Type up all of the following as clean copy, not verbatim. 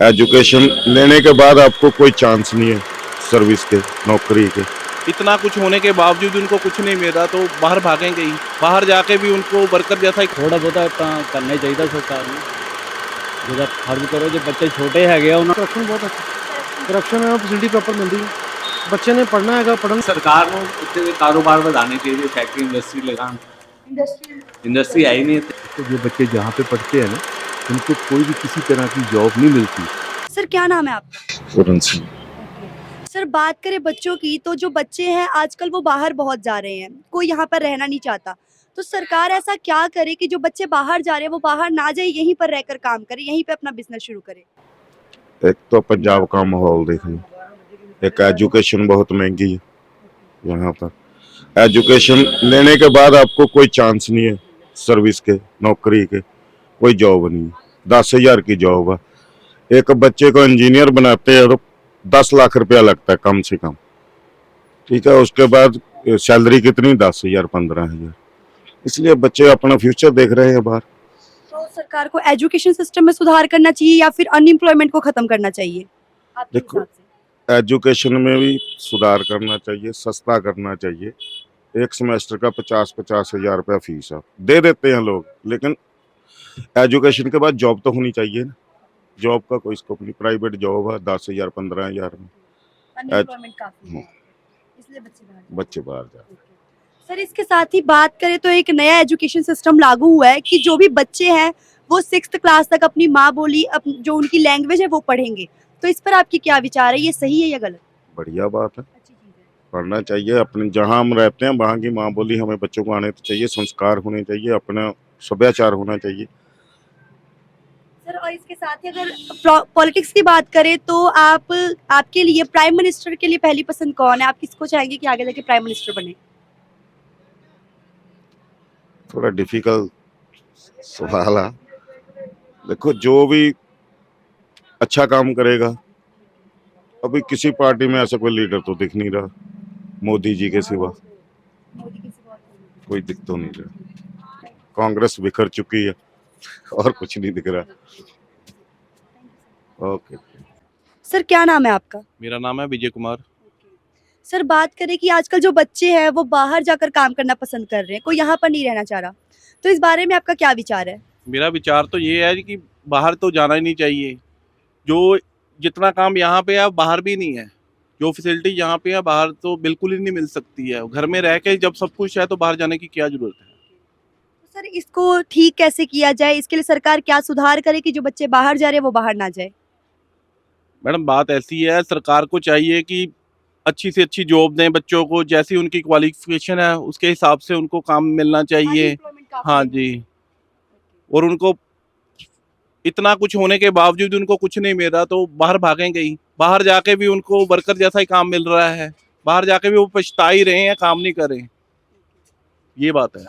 Education लेने के बाद आपको कोई चांस नहीं है सर्विस के, नौकरी के। इतना कुछ होने के बावजूद उनको कुछ नहीं मिल रहा तो बाहर भागेंगे ही। बाहर जाके भी उनको वर्कर जैसा ही थोड़ा ਬਹੁਤਾ ਤਾਂ ਕਰਨਾ ਹੀ ਚਾਹੀਦਾ ਸਰਕਾਰ ਨੂੰ। ਜਿਹਦਾ ਫਰਜ਼ ਕਰੋ ਜੇ ਬੱਚੇ ਛੋਟੇ ਹੈਗੇ ਆ ਉਹਨਾਂ ਕਰਪਸ਼ਨ ਬਹੁਤ ਹੈ। ਕਰਪਸ਼ਨ ਹੈ, ਫੈਸਿਲਿਟੀ ਪ੍ਰੋਪਰ ਮਿਲਦੀ ਹੈ। ਬੱਚੇ ਨੇ ਪੜ੍ਹਨਾ ਹੈਗਾ, ਪੜ੍ਹਨ सरकार को इतने कारोबार बढ़ाने चाहिए, फैक्ट्री इंडस्ट्री लगान। इंडस्ट्री आई नहीं है। तो जो बच्चे जहाँ पे पढ़ते हैं ना, उनको कोई भी किसी तरह की जॉब नहीं मिलती। सर क्या नाम है आपका? पूरन सिंह। सर बात करें बच्चों की तो जो बच्चे हैं आजकल वो बाहर बहुत जा रहे हैं, कोई यहाँ पर रहना नहीं चाहता। तो सरकार ऐसा क्या करे कि जो बच्चे बाहर जा रहे हैं वो बाहर ना जाए, यहीं पर रहकर काम करे, यहीं पे अपना बिजनेस शुरू करे। एक तो पंजाब का माहौल देख लो, एक एजुकेशन बहुत महंगी है यहाँ पर। एजुकेशन लेने के बाद आपको कोई चांस नहीं है सर्विस के, नौकरी के, कोई जॉब नहीं है। 10,000 की जॉब है। एक बच्चे को इंजीनियर बनाते हैं तो 10 लाख रुपया लगता है कम से कम, ठीक है। उसके बाद सैलरी कितनी, 10,000 15,000। इसलिए बच्चे अपना फ्यूचर देख रहे हैं बाहर। तो सरकार को एजुकेशन सिस्टम में सुधार करना चाहिए या फिर अनएम्प्लॉयमेंट को खत्म करना चाहिए आपके देखो, हिसाब से? एजुकेशन में भी सुधार करना चाहिए, सस्ता करना चाहिए। एक सेमेस्टर का 50-50 हजार रुपया फीस है, दे देते हैं लोग, लेकिन एजुकेशन के बाद जॉब तो होनी चाहिए ना। जॉब का कोई स्कोप नहीं, प्राइवेट जॉब है 10,000 15,000 में अनएम्प्लॉयमेंट काफी है, इसलिए बच्चे बाहर जा रहे हैं। सर इसके साथ ही बात करें तो एक नया एजुकेशन सिस्टम लागू हुआ है कि जो भी बच्चे हैं वो 6th क्लास तक अपनी माँ बोली जो उनकी लैंग्वेज है वो पढ़ेंगे। तो इस पर आपकी क्या विचार है, ये सही है या गलत? बढ़िया बात है, पढ़ना चाहिए। अपने जहाँ हम रहते हैं वहाँ की माँ बोली हमें बच्चों को आने तो चाहिए, संस्कार होने चाहिए, अपना सभ्याचार होना चाहिए। सर और इसके साथ ही अगर पॉलिटिक्स की बात करें तो आपके लिए प्राइम मिनिस्टर के लिए पहली पसंद कौन है? आप किसको चाहेंगे कि आगे जाके प्राइम मिनिस्टर बने? थोड़ा डिफिकल्ट सवाल है। देखो, जो भी अच्छा काम करेगा, अभी किसी पार्टी में ऐसा कोई लीडर तो दिख नहीं रहा मोदी जी के सिवा, कोई दिख तो नहीं रहा। कांग्रेस बिखर चुकी है और कुछ नहीं दिख रहा। ओके। सर क्या नाम है आपका? मेरा नाम है विजय कुमार। सर बात करें कि आजकल जो बच्चे हैं वो बाहर जाकर काम करना पसंद कर रहे हैं, कोई यहाँ पर नहीं रहना चाह रहा। तो इस बारे में आपका क्या विचार है? मेरा विचार तो ये है कि बाहर तो जाना ही नहीं चाहिए। जो जितना काम यहाँ पे है बाहर भी नहीं है, जो फैसिलिटी यहाँ पे है बाहर तो बिल्कुल ही नहीं मिल सकती है। घर में रह के जब सब कुछ है तो बाहर जाने की क्या जरूरत है। तो सर इसको ठीक कैसे किया जाए, इसके लिए सरकार क्या सुधार करे कि जो बच्चे बाहर जा रहे हैं वो बाहर ना जाए? मैडम बात ऐसी है, सरकार को चाहिए कि अच्छी से अच्छी जॉब दें बच्चों को, जैसी उनकी क्वालिफिकेशन है उसके हिसाब से उनको काम मिलना चाहिए। हाँ जी, और उनको इतना कुछ होने के बावजूद उनको कुछ नहीं मिल रहा तो बाहर भागेंगे ही। बाहर जाके भी उनको वर्कर जैसा ही काम मिल रहा है, बाहर जाके भी वो पछता ही रहे हैं, काम नहीं कर रहे। ये बात है।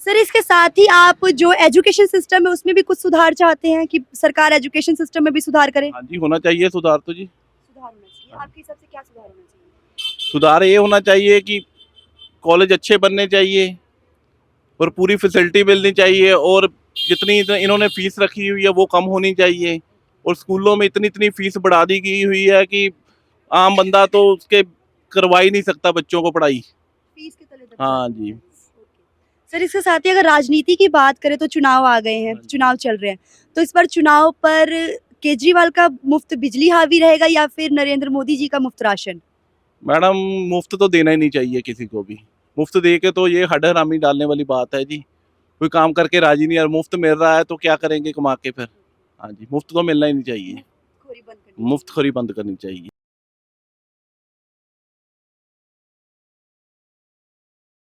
सर इसके साथ ही आप जो एजुकेशन सिस्टम है उसमें भी कुछ सुधार चाहते हैं कि सरकार एजुकेशन सिस्टम में भी सुधार करे? हाँ जी, होना चाहिए सुधार तो जी। सुधार होना चाहिए, आपके हिसाब से क्या सुधार होना चाहिए? सुधार ये होना चाहिए कि कॉलेज अच्छे बनने चाहिए और पूरी फैसिलिटी मिलनी चाहिए, और जितनी इन्होंने फीस रखी हुई है वो कम होनी चाहिए। और स्कूलों में इतनी इतनी फीस बढ़ा दी गई हुई है कि आम बंदा तो उसके करवा ही नहीं सकता बच्चों को पढ़ाई। फीस के तले दब हाँ जाते हैं। जी। सर इसके साथ ही अगर राजनीति की बात करें तो चुनाव आ गए हैं, चुनाव चल रहे हैं, तो इस बार चुनाव पर केजरीवाल का मुफ्त बिजली हावी रहेगा या फिर नरेंद्र मोदी जी का मुफ्त राशन? मैडम मुफ्त तो देना ही नहीं चाहिए किसी को भी। मुफ्त दे के तो ये हड्डारामी डालने वाली बात है जी। कोई काम करके राजी नहीं है, मुफ्त मिल रहा है तो क्या करेंगे कमा के फिर। हाँ जी, मुफ्त तो मिलना ही नहीं चाहिए, खोरी बंद करनी मुफ्त खरी बंद करनी चाहिए।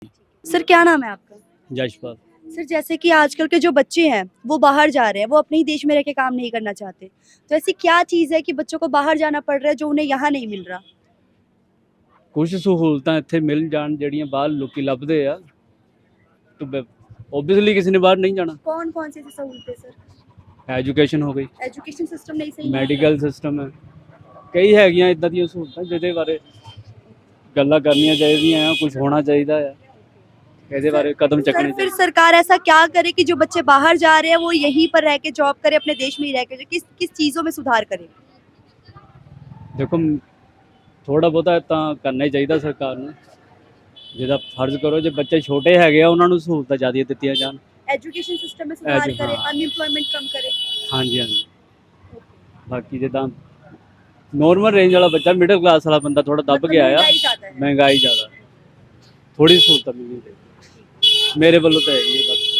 चाहिए। सर क्या नाम है आपका? ਜਸ਼ਪਾਲ। सर जैसे कि आजकल के जो बच्चे हैं वो बाहर जा रहे हैं, वो अपने ही देश में रह के काम नहीं करना चाहते, तो ऐसी क्या चीज़ है कि बच्चों को बाहर जाना पड़ रहा है जो उन्हें यहाँ नहीं मिल रहा? ਕੁਝ ਸਹੂਲਤਾਂ ਇੱਥੇ ਮਿਲ ਜਾਣ ਜਿਹੜੀਆਂ ਬਾਹਰ ਲੋਕੀ ਲੱਭਦੇ ਆ, ਤਾਂ ਓਬਵੀਅਸਲੀ ਕਿਸੇ ਨੇ ਬਾਹਰ ਨਹੀਂ ਜਾਣਾ। कौन कौन सी ऐसी सहूलतें सर? ਐਜੂਕੇਸ਼ਨ ਹੋ ਗਈ, एजुकेशन सिस्टम नहीं सही है? ਮੈਡੀਕਲ ਸਿਸਟਮ ਹੈ, ਕਈ ਹੈਗੀਆਂ ਇਦਾਂ ਦੀਆਂ ਸਹੂਲਤਾਂ ਜਿਹਦੇ ਬਾਰੇ ਗੱਲਾਂ ਕਰਨੀਆਂ ਚਾਹੀਦੀਆਂ ਆ, ਕੁਝ ਹੋਣਾ ਚਾਹੀਦਾ ਆ। ਇਹਦੇ ਬਾਰੇ कदम सर ਚੱਕਣੇ फिर ਚਾਹੀਦੇ। सरकार ऐसा क्या करे कि जो बच्चे बाहर जा रहे हैं वो यहीं पर रह के जॉब करे, अपने देश में ही रह के किस किस चीज़ों में सुधार करे? ਦੇਖੋ ਥੋੜਾ ਬਹੁਤਾ ਤਾਂ ਕਰਨਾ ਹੀ ਚਾਹੀਦਾ ਸਰਕਾਰ ਨੂੰ, ਜਿਹਦਾ ਫਰਜ਼ ਕਰੋ ਜੇ ਬੱਚੇ ਛੋਟੇ ਹੈਗੇ ਆ ਉਹਨਾਂ ਨੂੰ ਸਹੂਲਤਾਂ ਜ਼ਿਆਦਾ ਦਿੱਤੀਆਂ ਜਾਣ। एजुकेशन सिस्टम में सुधार करे, हाँ। अनएम्प्लॉयमेंट कम करे। ਹਾਂਜੀ ਹਾਂਜੀ, ਬਾਕੀ ਜਿੱਦਾਂ ਨੋਰਮਲ ਰੇਂਜ ਵਾਲਾ ਬੱਚਾ, ਮਿਡਲ ਕਲਾਸ ਵਾਲਾ ਬੰਦਾ ਥੋੜਾ ਦੱਬ मतलब ਗਿਆ ਆ, महंगाई ज़्यादा है। ਮਹਿੰਗਾਈ ਜ਼ਿਆਦਾ, ਥੋੜੀ ਸਹੂਲਤਾਂ ਮਿਲਣੀ ਚਾਹੀਦੀ ਮੇਰੇ ਵੱਲੋਂ ਤਾਂ ਇਹ ਬਾਕੀ।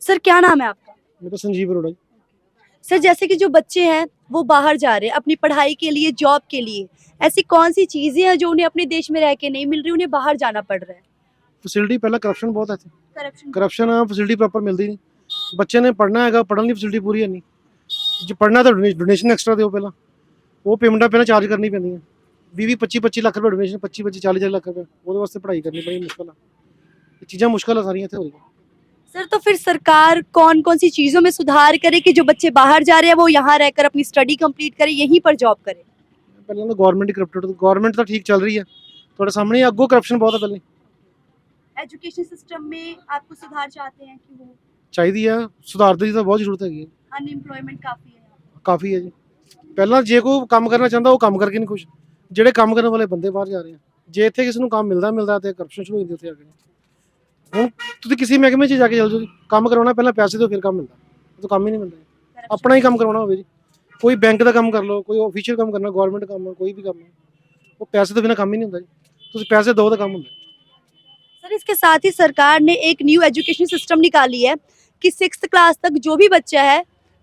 सर क्या नाम है आपका? मेरा संजीव अरोड़ा जी। सर जैसे कि जो बच्चे हैं वो बाहर जा रहे हैं अपनी पढ़ाई के लिए, जॉब के लिए, ऐसी कौन सी चीज़ें हैं जो उन्हें अपने देश में रह के नहीं मिल रही, उन्हें बाहर जाना पड़ रहा है? ਫੈਸਿਲਿਟੀ ਪਹਿਲਾਂ ਕਰਪਸ਼ਨ ਬਹੁਤ ਹੈ ਇੱਥੇ। करप्शन। ਕਰਪਸ਼ਨ ਆ, ਫੈਸਿਲਿਟੀ ਪ੍ਰੋਪਰ ਮਿਲਦੀ ਨਹੀਂ। ਬੱਚੇ ਨੇ ਪੜ੍ਹਨਾ ਹੈਗਾ, ਪੜ੍ਹਨ ਦੀ ਫੈਸਿਲਿਟੀ ਪੂਰੀ ਹੈ ਨਹੀਂ। ਜੇ ਪੜ੍ਹਨਾ ਤਾਂ ਡੋਨੇਸ਼ਨ ਐਕਸਟਰਾ ਦਿਓ ਪਹਿਲਾਂ, ਉਹ ਪੇਮੈਂਟਾਂ ਪਹਿਲਾਂ ਚਾਰਜ ਕਰਨੀ ਪੈਂਦੀਆਂ। 20-25 ਲੱਖ ਰੁਪਏ ਡੋਨੇਸ਼ਨ, 25 40 ਲੱਖ ਰੁਪਏ, ਉਹਦੇ ਵਾਸਤੇ ਪੜ੍ਹਾਈ ਕਰਨੀ ਬੜੀ ਮੁਸ਼ਕਲ ਆ। ਇਹ ਚੀਜ਼ਾਂ ਮੁਸ਼ਕਲ ਆ ਸਾਰੀਆਂ ਇੱਥੇ ਹੋ ਰਹੀਆਂ। सर तो फिर सरकार कौन कौन सी चीज़ों में सुधार करे कि जो बच्चे बाहर जा रहे हैं वो यहाँ रहकर अपनी स्टडी कंप्लीट करें, यहीं पर जॉब करें? ਪਹਿਲਾਂ ਤਾਂ ਗਵਰਨਮੈਂਟ ਹੀ ਕਰਪਟਡ, ਗਵਰਨਮੈਂਟ ਤਾਂ ਠੀਕ ਚੱਲ ਰਹੀ ਹੈ, ਤੁਹਾਡੇ ਸਾਹਮਣੇ ਹੀ, ਅੱਗੋਂ ਕਰਪਸ਼ਨ ਬਹੁਤ ਹੈ। ਪਹਿਲਾਂ एजुकेशन सिस्टम में आपको सुधार चाहते हैं कि वो? ਚਾਹੀਦੀ ਆ, ਸੁਧਾਰ ਦੀ ਤਾਂ ਬਹੁਤ ਜ਼ਰੂਰਤ ਹੈਗੀ ਹੈ, अनएम्प्लॉयमेंट काफ़ी है यहाँ पे। ਕਾਫੀ ਹੈ ਜੀ। ਪਹਿਲਾਂ ਜੇ ਕੋਈ ਕੰਮ ਕਰਨਾ ਚਾਹੁੰਦਾ ਉਹ ਕੰਮ ਕਰਕੇ ਨਹੀਂ ਖੁਸ਼, ਜਿਹੜੇ ਕੰਮ ਕਰਨ ਵਾਲੇ ਬੰਦੇ ਬਾਹਰ ਜਾ ਰਹੇ ਆ। ਜੇ ਇੱਥੇ ਕਿਸੇ ਨੂੰ ਕੰਮ ਮਿਲਦਾ ਤੇ ਕਰਪਸ਼ਨ ਸ਼ੁਰੂ ਹੋ ਜਾਂਦੀ ਉੱਥੇ ਆ ਕੇ। ਹੁਣ ਤੁਸੀਂ ਕਿਸੇ ਮਹਿਕਮੇ 'ਚ ਜਾ ਕੇ ਚੱਲ ਜਾਓ ਜੀ, ਕੰਮ ਕਰਾਉਣਾ ਪਹਿਲਾਂ ਪੈਸੇ ਦਿਓ ਫਿਰ ਕੰਮ ਮਿਲਦਾ, ਉਹ ਤਾਂ ਕੰਮ ਹੀ ਨਹੀਂ ਮਿਲਦਾ। ਆਪਣਾ ਹੀ ਕੰਮ ਕਰਾਉਣਾ ਹੋਵੇ ਜੀ, ਕੋਈ ਬੈਂਕ ਦਾ ਕੰਮ ਕਰ ਲਓ, ਕੋਈ ਆਫੀਸ਼ੀਅਲ ਕੰਮ ਕਰਨਾ, ਗਵਰਨਮੈਂਟ ਕੰਮ ਹੈ, ਕੋਈ ਵੀ ਕੰਮ ਹੈ, ਉਹ ਪੈਸੇ ਤੋਂ ਬਿਨਾਂ ਕੰਮ ਹੀ ਨਹੀਂ ਹੁੰਦਾ ਜੀ। ਤੁਸੀਂ ਪੈਸੇ ਦਿਓ ਤਾਂ ਕੰਮ ਹੁੰਦਾ। सर इसके साथ ही सरकार ने एक न्यू एजुकेशन सिस्टम निकाली है कि 6th क्लास तक जो भी बच्चा है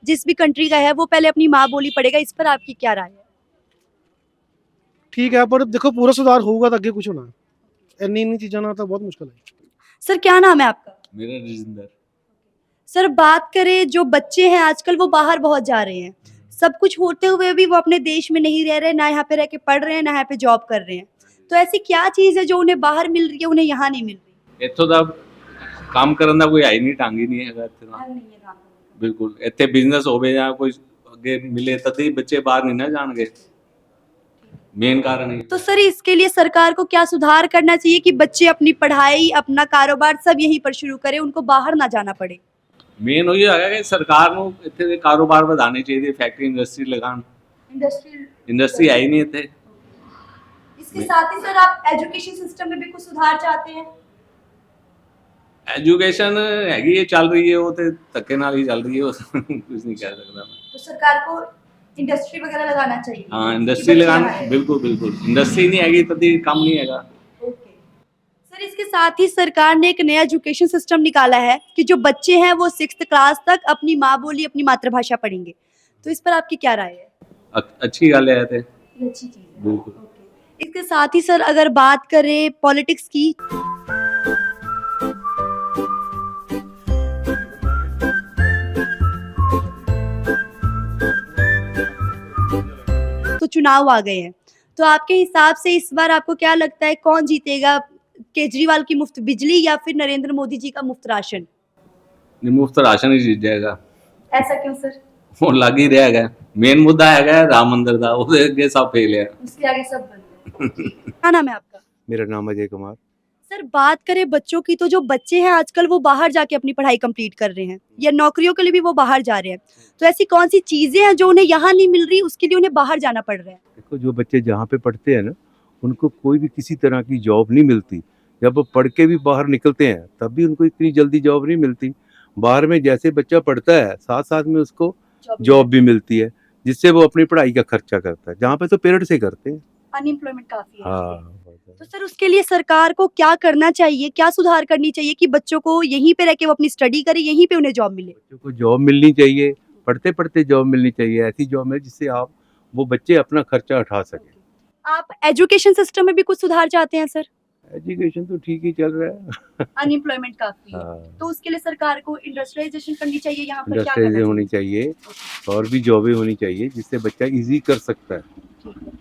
जिस भी कंट्री का है वो पहले अपनी माँ बोली पढ़ेगा, इस पर आपकी क्या राय है? ਠੀਕ ਹੈ, ਪਰ ਦੇਖੋ ਪੂਰਾ ਸੁਧਾਰ ਹੋਊਗਾ ਤਾਂ ਅੱਗੇ ਕੁਝ ਹੋਣਾ। ਇੰਨੀ ਚੀਜ਼ਾਂ ਨਾਲ ਤਾਂ ਬਹੁਤ ਮੁਸ਼ਕਲ ਹੈ। सर क्या नाम है आपका? मेरा रजिंदर। सर बात करें जो बच्चे हैं आजकल वो बाहर बहुत जा रहे हैं, सब कुछ होते हुए भी वो अपने देश में नहीं रह रहे, ना यहाँ पे रह के पढ़ रहे हैं, ना यहाँ पे जॉब कर रहे हैं, तो ऐसी क्या चीज़ है जो उन्हें बाहर मिल रही है उन्हें यहाँ नहीं मिल रही? ਇੱਥੋਂ ਦਾ ਕੰਮ ਕਰਨ ਦਾ ਕੋਈ ਹੈ ਹੀ ਨਹੀਂ, ਢੰਗ ਹੀ ਨਹੀਂ ਹੈਗਾ ਇੱਥੇ ਦਾ। ਬਿਲਕੁਲ ਇੱਥੇ ਬਿਜ਼ਨਸ ਹੋਵੇ ਜਾਂ ਕੋਈ ਅੱਗੇ ਮਿਲੇ ਤਦ ਹੀ ਬੱਚੇ ਬਾਹਰ ਨਹੀਂ ਨਾ ਜਾਣਗੇ, ਮੇਨ ਕਾਰਨ ਹੈ। तो सर इसके लिए सरकार को क्या सुधार करना चाहिए कि बच्चे अपनी पढ़ाई, अपना कारोबार सब यहीं पर शुरू करें, उनको बाहर ना जाना पड़े? ਮੇਨ ਉਹੀ ਹੈਗਾ ਕਿ ਸਰਕਾਰ ਨੂੰ ਇੱਥੇ ਦੇ ਕਾਰੋਬਾਰ ਵਧਾਉਣੇ ਚਾਹੀਦੇ, ਫੈਕਟਰੀ ਇੰਡਸਟਰੀ ਲਗਾਉਣ। ਇੰਡਸਟਰੀ ਹੈ ਹੀ ਨਹੀਂ ਇੱਥੇ। इसके साथ ही सर आप एजुकेशन सिस्टम में भी कुछ सुधार चाहते हैं? ਐਜੂਕੇਸ਼ਨ ਹੈਗੀ ਹੈ, ਚੱਲ ਰਹੀ ਹੈ, ਉਹ ਤੇ ਧੱਕੇ ਨਾਲ ਹੀ ਚੱਲ ਰਹੀ ਹੈ, ਉਹ ਕੁਝ ਨਹੀਂ ਕਹਿ ਸਕਦਾ ਮੈਂ। तो सरकार को इंडस्ट्री वगैरह लगाना चाहिए। ਹਾਂ ਇੰਡਸਟਰੀ ਲਗਾਉਣ, ਬਿਲकुल ਬਿਲकुल ਇੰਡਸਟਰੀ ਨਹੀਂ ਹੈਗੀ ਤਦ ਹੀ ਕੰਮ ਨਹੀਂ ਹੈਗਾ। ओके सर इसके साथ ही सरकार ने एक नया एजुकेशन सिस्टम निकाला है कि जो बच्चे हैं वो 6th क्लास तक अपनी माँ बोली, अपनी मातृभाषा पढ़ेंगे, तो इस पर आपकी क्या राय है? अच्छी गल है ते ये अच्छी चीज़ है। बिल्कुल। इसके साथ ही सर अगर बात करें पॉलिटिक्स की, तो चुनाव आ गए हैं, तो आपके हिसाब से इस बार आपको क्या लगता है कौन जीतेगा? केजरीवाल की मुफ्त बिजली या फिर नरेंद्र मोदी जी का मुफ्त राशन? नहीं, मुफ्त राशन ही जीत जाएगा। ऐसा क्यों सर? वो लग ही रहेगा, मेन मुद्दा है राम मंदिर का, ਉਹਦੇ ਅੱਗੇ सब फेल है। उसके आगे सब बंद है। क्या नाम है आपका? मेरा नाम अजय कुमार। सर बात करें बच्चों की, तो जो बच्चे हैं आजकल वो बाहर जाके अपनी पढ़ाई कंप्लीट कर रहे हैं या नौकरियों के लिए भी वो बाहर जा रहे हैं, तो ऐसी कौन सी चीजें हैं जो उन्हें यहाँ नहीं मिल रही, उसके लिए उन्हें बाहर जाना पड़ रहा है? देखो जो बच्चे जहाँ पे पढ़ते हैं ना, उनको कोई भी किसी तरह की जॉब नहीं मिलती। जब वो पढ़ के भी बाहर निकलते हैं तब भी उनको इतनी जल्दी जॉब नहीं मिलती। बाहर में जैसे बच्चा पढ़ता है साथ साथ में उसको जॉब भी मिलती है, जिससे वो अपनी पढ़ाई का खर्चा करता है, जहाँ पे तो पेरेंट्स से करते हैं। अनएम्प्लॉयमेंट काफी है। हाँ, तो सर उसके लिए सरकार को क्या करना चाहिए, क्या सुधार करनी चाहिए कि बच्चों को यहीं पे रह के वो अपनी स्टडी करें, यहीं पे उन्हें जॉब मिले? बच्चों को जॉब मिलनी चाहिए, पढ़ते पढ़ते जॉब मिलनी चाहिए, ऐसी जॉब में जिससे आप वो बच्चे अपना खर्चा उठा सके। आप एजुकेशन सिस्टम में भी कुछ सुधार चाहते हैं सर? एजुकेशन तो ठीक ही चल रहा है। अनएम्प्लॉयमेंट काफी है, हाँ, तो उसके लिए सरकार को इंडस्ट्रियलाइजेशन करनी चाहिए, यहाँ पर क्या इंडस्ट्रीज करना होनी चाहिए और भी जॉबें होनी चाहिए जिससे बच्चा इजी कर सकता है। चाहिए?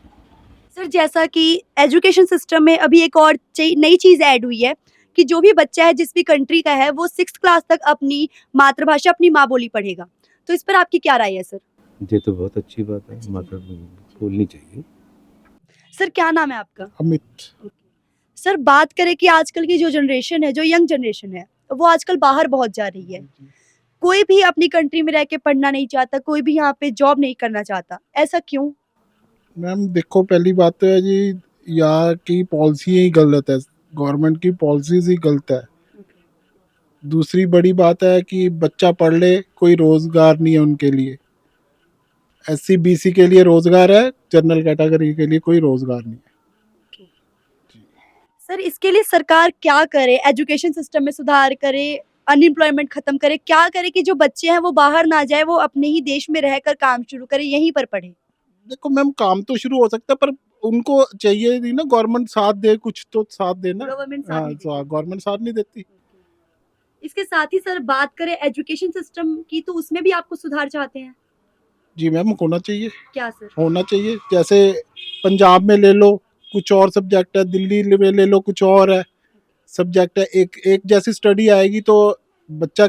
सर जैसा कि एजुकेशन सिस्टम में अभी एक और नई चीज़ ऐड हुई है कि जो भी बच्चा है जिस भी कंट्री का है वो 6th क्लास तक अपनी मातृभाषा, अपनी माँ बोली पढ़ेगा, तो इस पर आपकी क्या राय है सर? ये तो बहुत अच्छी बात है, मतलब बोलनी चाहिए। सर क्या नाम है आपका? अमित। सर बात करें कि आजकल की जो जनरेशन है, जो यंग जनरेशन है, वो आजकल बाहर बहुत जा रही है। कोई भी अपनी कंट्री में रह के पढ़ना नहीं चाहता, कोई भी यहाँ पे जॉब नहीं करना चाहता। ऐसा क्यों? मैम देखो, पहली बात तो है जी, यहाँ की पॉलिसी ही गलत है, गवर्नमेंट की पॉलिसीज ही गलत है। दूसरी बड़ी बात है कि बच्चा पढ़ ले, कोई रोजगार नहीं है उनके लिए। एससी बीसी के लिए रोजगार है, जनरल कैटेगरी के लिए कोई रोजगार नहीं है। सर इसके लिए सरकार क्या करे? एजुकेशन सिस्टम में सुधार करे, अनएम्प्लॉयमेंट खत्म करे, क्या करे कि जो बच्चे हैं वो बाहर ना जाए, वो अपने ही देश में रहकर काम शुरू करे, यहीं पर पढ़े? देखो मैम, काम तो शुरू हो सकता है, पर उनको चाहिए नहीं ना, गवर्नमेंट साथ दे, कुछ तो साथ देना। गवर्नमेंट साथ हाँ, नहीं देती। गवर्नमेंट साथ नहीं देती। इसके साथ ही सर बात करें एजुकेशन सिस्टम की, तो उसमें भी आपको सुधार चाहते हैं? जी मैम, होना चाहिए, क्या सर? होना चाहिए। जैसे पंजाब में ले लो, कुछ और सब्जेक्ट है, दिल्ली में ले लो, कुछ और है सब्जेक्ट है। एक जैसी स्टडी आएगी तो बच्चा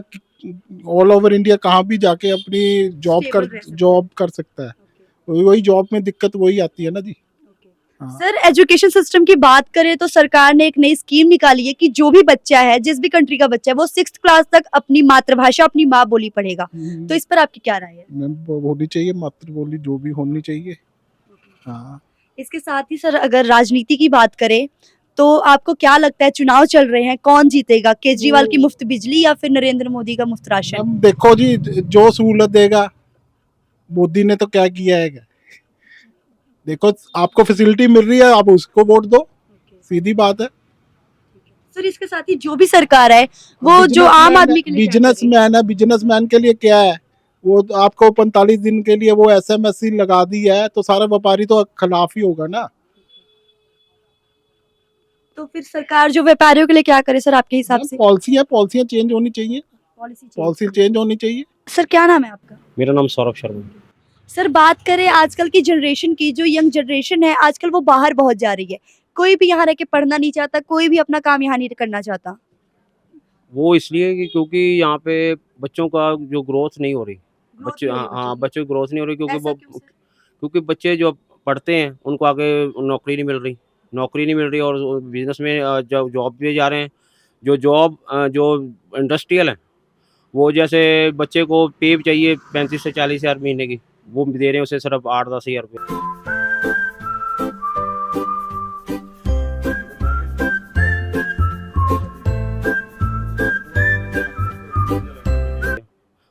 ऑल ओवर इंडिया कहाँ भी जाके अपनी Stable रह सकता है। जॉब कर सकता है। वही जॉब में दिक्कत वही आती है ना जी। हाँ। सर एजुकेशन सिस्टम की बात करें तो सरकार ने एक नई स्कीम निकाली है कि जो भी बच्चा है, जिस भी कंट्री का बच्चा है, वो 6th क्लास तक अपनी मातृभाषा, अपनी माँ बोली पढ़ेगा। तो इस पर आपकी क्या राय है? मैम होनी चाहिए, मातृबोली जो भी होनी चाहिए। हाँ। इसके साथ ही सर अगर राजनीति की बात करें तो आपको क्या लगता है, चुनाव चल रहे हैं, कौन जीतेगा? केजरीवाल की मुफ्त बिजली या फिर नरेंद्र मोदी का मुफ्त राशन? मैम देखो जी, जो सहूलत देगा, मोदी ने तो क्या किया है। देखो, आपको फैसिलिटी मिल रही है, आप उसको वोट दो, सीधी बात है। सर इसके साथ ही जो भी सरकार है वो जो आम आदमी के लिए क्या कर रही है? बिजनेसमैन है, बिजनेसमैन के लिए क्या है, वो तो आपको 45 दिन के लिए वो एसएमएससी लगा दी है, तो सारा व्यापारी तो खिलाफ ही होगा ना। तो फिर सरकार जो व्यापारियों के लिए क्या करे सर आपके हिसाब से? पॉलिसियां चेंज होनी चाहिए, पॉलिसी चेंज होनी चाहिए। सर क्या नाम है आपका? मेरा नाम सौरभ शर्मा है। सर बात करें आजकल की जनरेशन की, जो यंग जनरेशन है आजकल वो बाहर बहुत जा रही है। कोई भी यहाँ रह के पढ़ना नहीं चाहता, कोई भी अपना काम यहाँ नहीं करना चाहता। वो इसलिए कि क्योंकि यहाँ पे बच्चों का जो ग्रोथ नहीं हो रही, बच्चे हाँ बच्चों की ग्रोथ नहीं हो रही, क्योंकि वो क्योंकि बच्चे जो पढ़ते हैं उनको आगे नौकरी नहीं मिल रही और बिजनेस में जब जॉब पे जा रहे हैं, जो इंडस्ट्रियल है, वो जैसे बच्चे को पे चाहिए 35 से 40 हज़ार महीने की, वो दे रहे हैं उसे सिर्फ 8-10 हज़ार रुपये।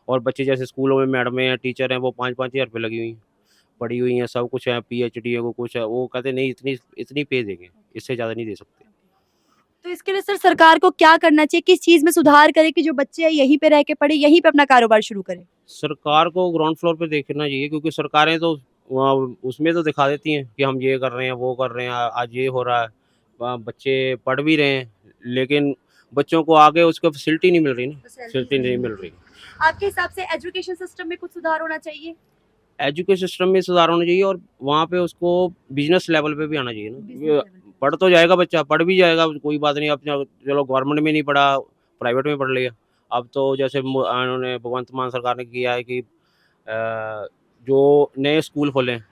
और बच्चे जैसे स्कूलों में मैडमें हैं, टीचर हैं, वो 5-5 हज़ार रुपये लगी हुई हैं, पढ़ी हुई हैं, सब कुछ है, पीएचडी है, वो कुछ है, वो कहते नहीं इतनी पे देंगे, इससे ज़्यादा नहीं दे सकते। तो इसके लिए सर सरकार को क्या करना चाहिए, किस चीज में सुधार करे कि जो बच्चे हैं यहीं पे रह के पढ़े, यहीं पे अपना कारोबार शुरू करें? सरकार को ग्राउंड फ्लोर पे देखना चाहिए, क्योंकि सरकारें तो वहाँ उसमें तो दिखा देती हैं कि हम ये कर रहे हैं, वो कर रहे हैं, आज ये हो रहा है, बच्चे पढ़ भी रहे हैं, लेकिन बच्चों को आगे उसको फैसिलिटी नहीं मिल रही ना, फैसिलिटी नहीं मिल रही। आपके हिसाब से एजुकेशन सिस्टम में कुछ सुधार होना चाहिए? एजुकेशन सिस्टम में सुधार होना चाहिए और वहाँ पे उसको बिजनेस लेवल पे भी आना चाहिए ना। पढ़ तो जाएगा बच्चा, पढ़ भी जाएगा, कोई बात नहीं, अपने चलो गवर्नमेंट में नहीं पढ़ा, प्राइवेट में पढ़ लिया। अब तो जैसे उन्होंने भगवंत मान सरकार ने किया है कि जो नए स्कूल खोले हैं,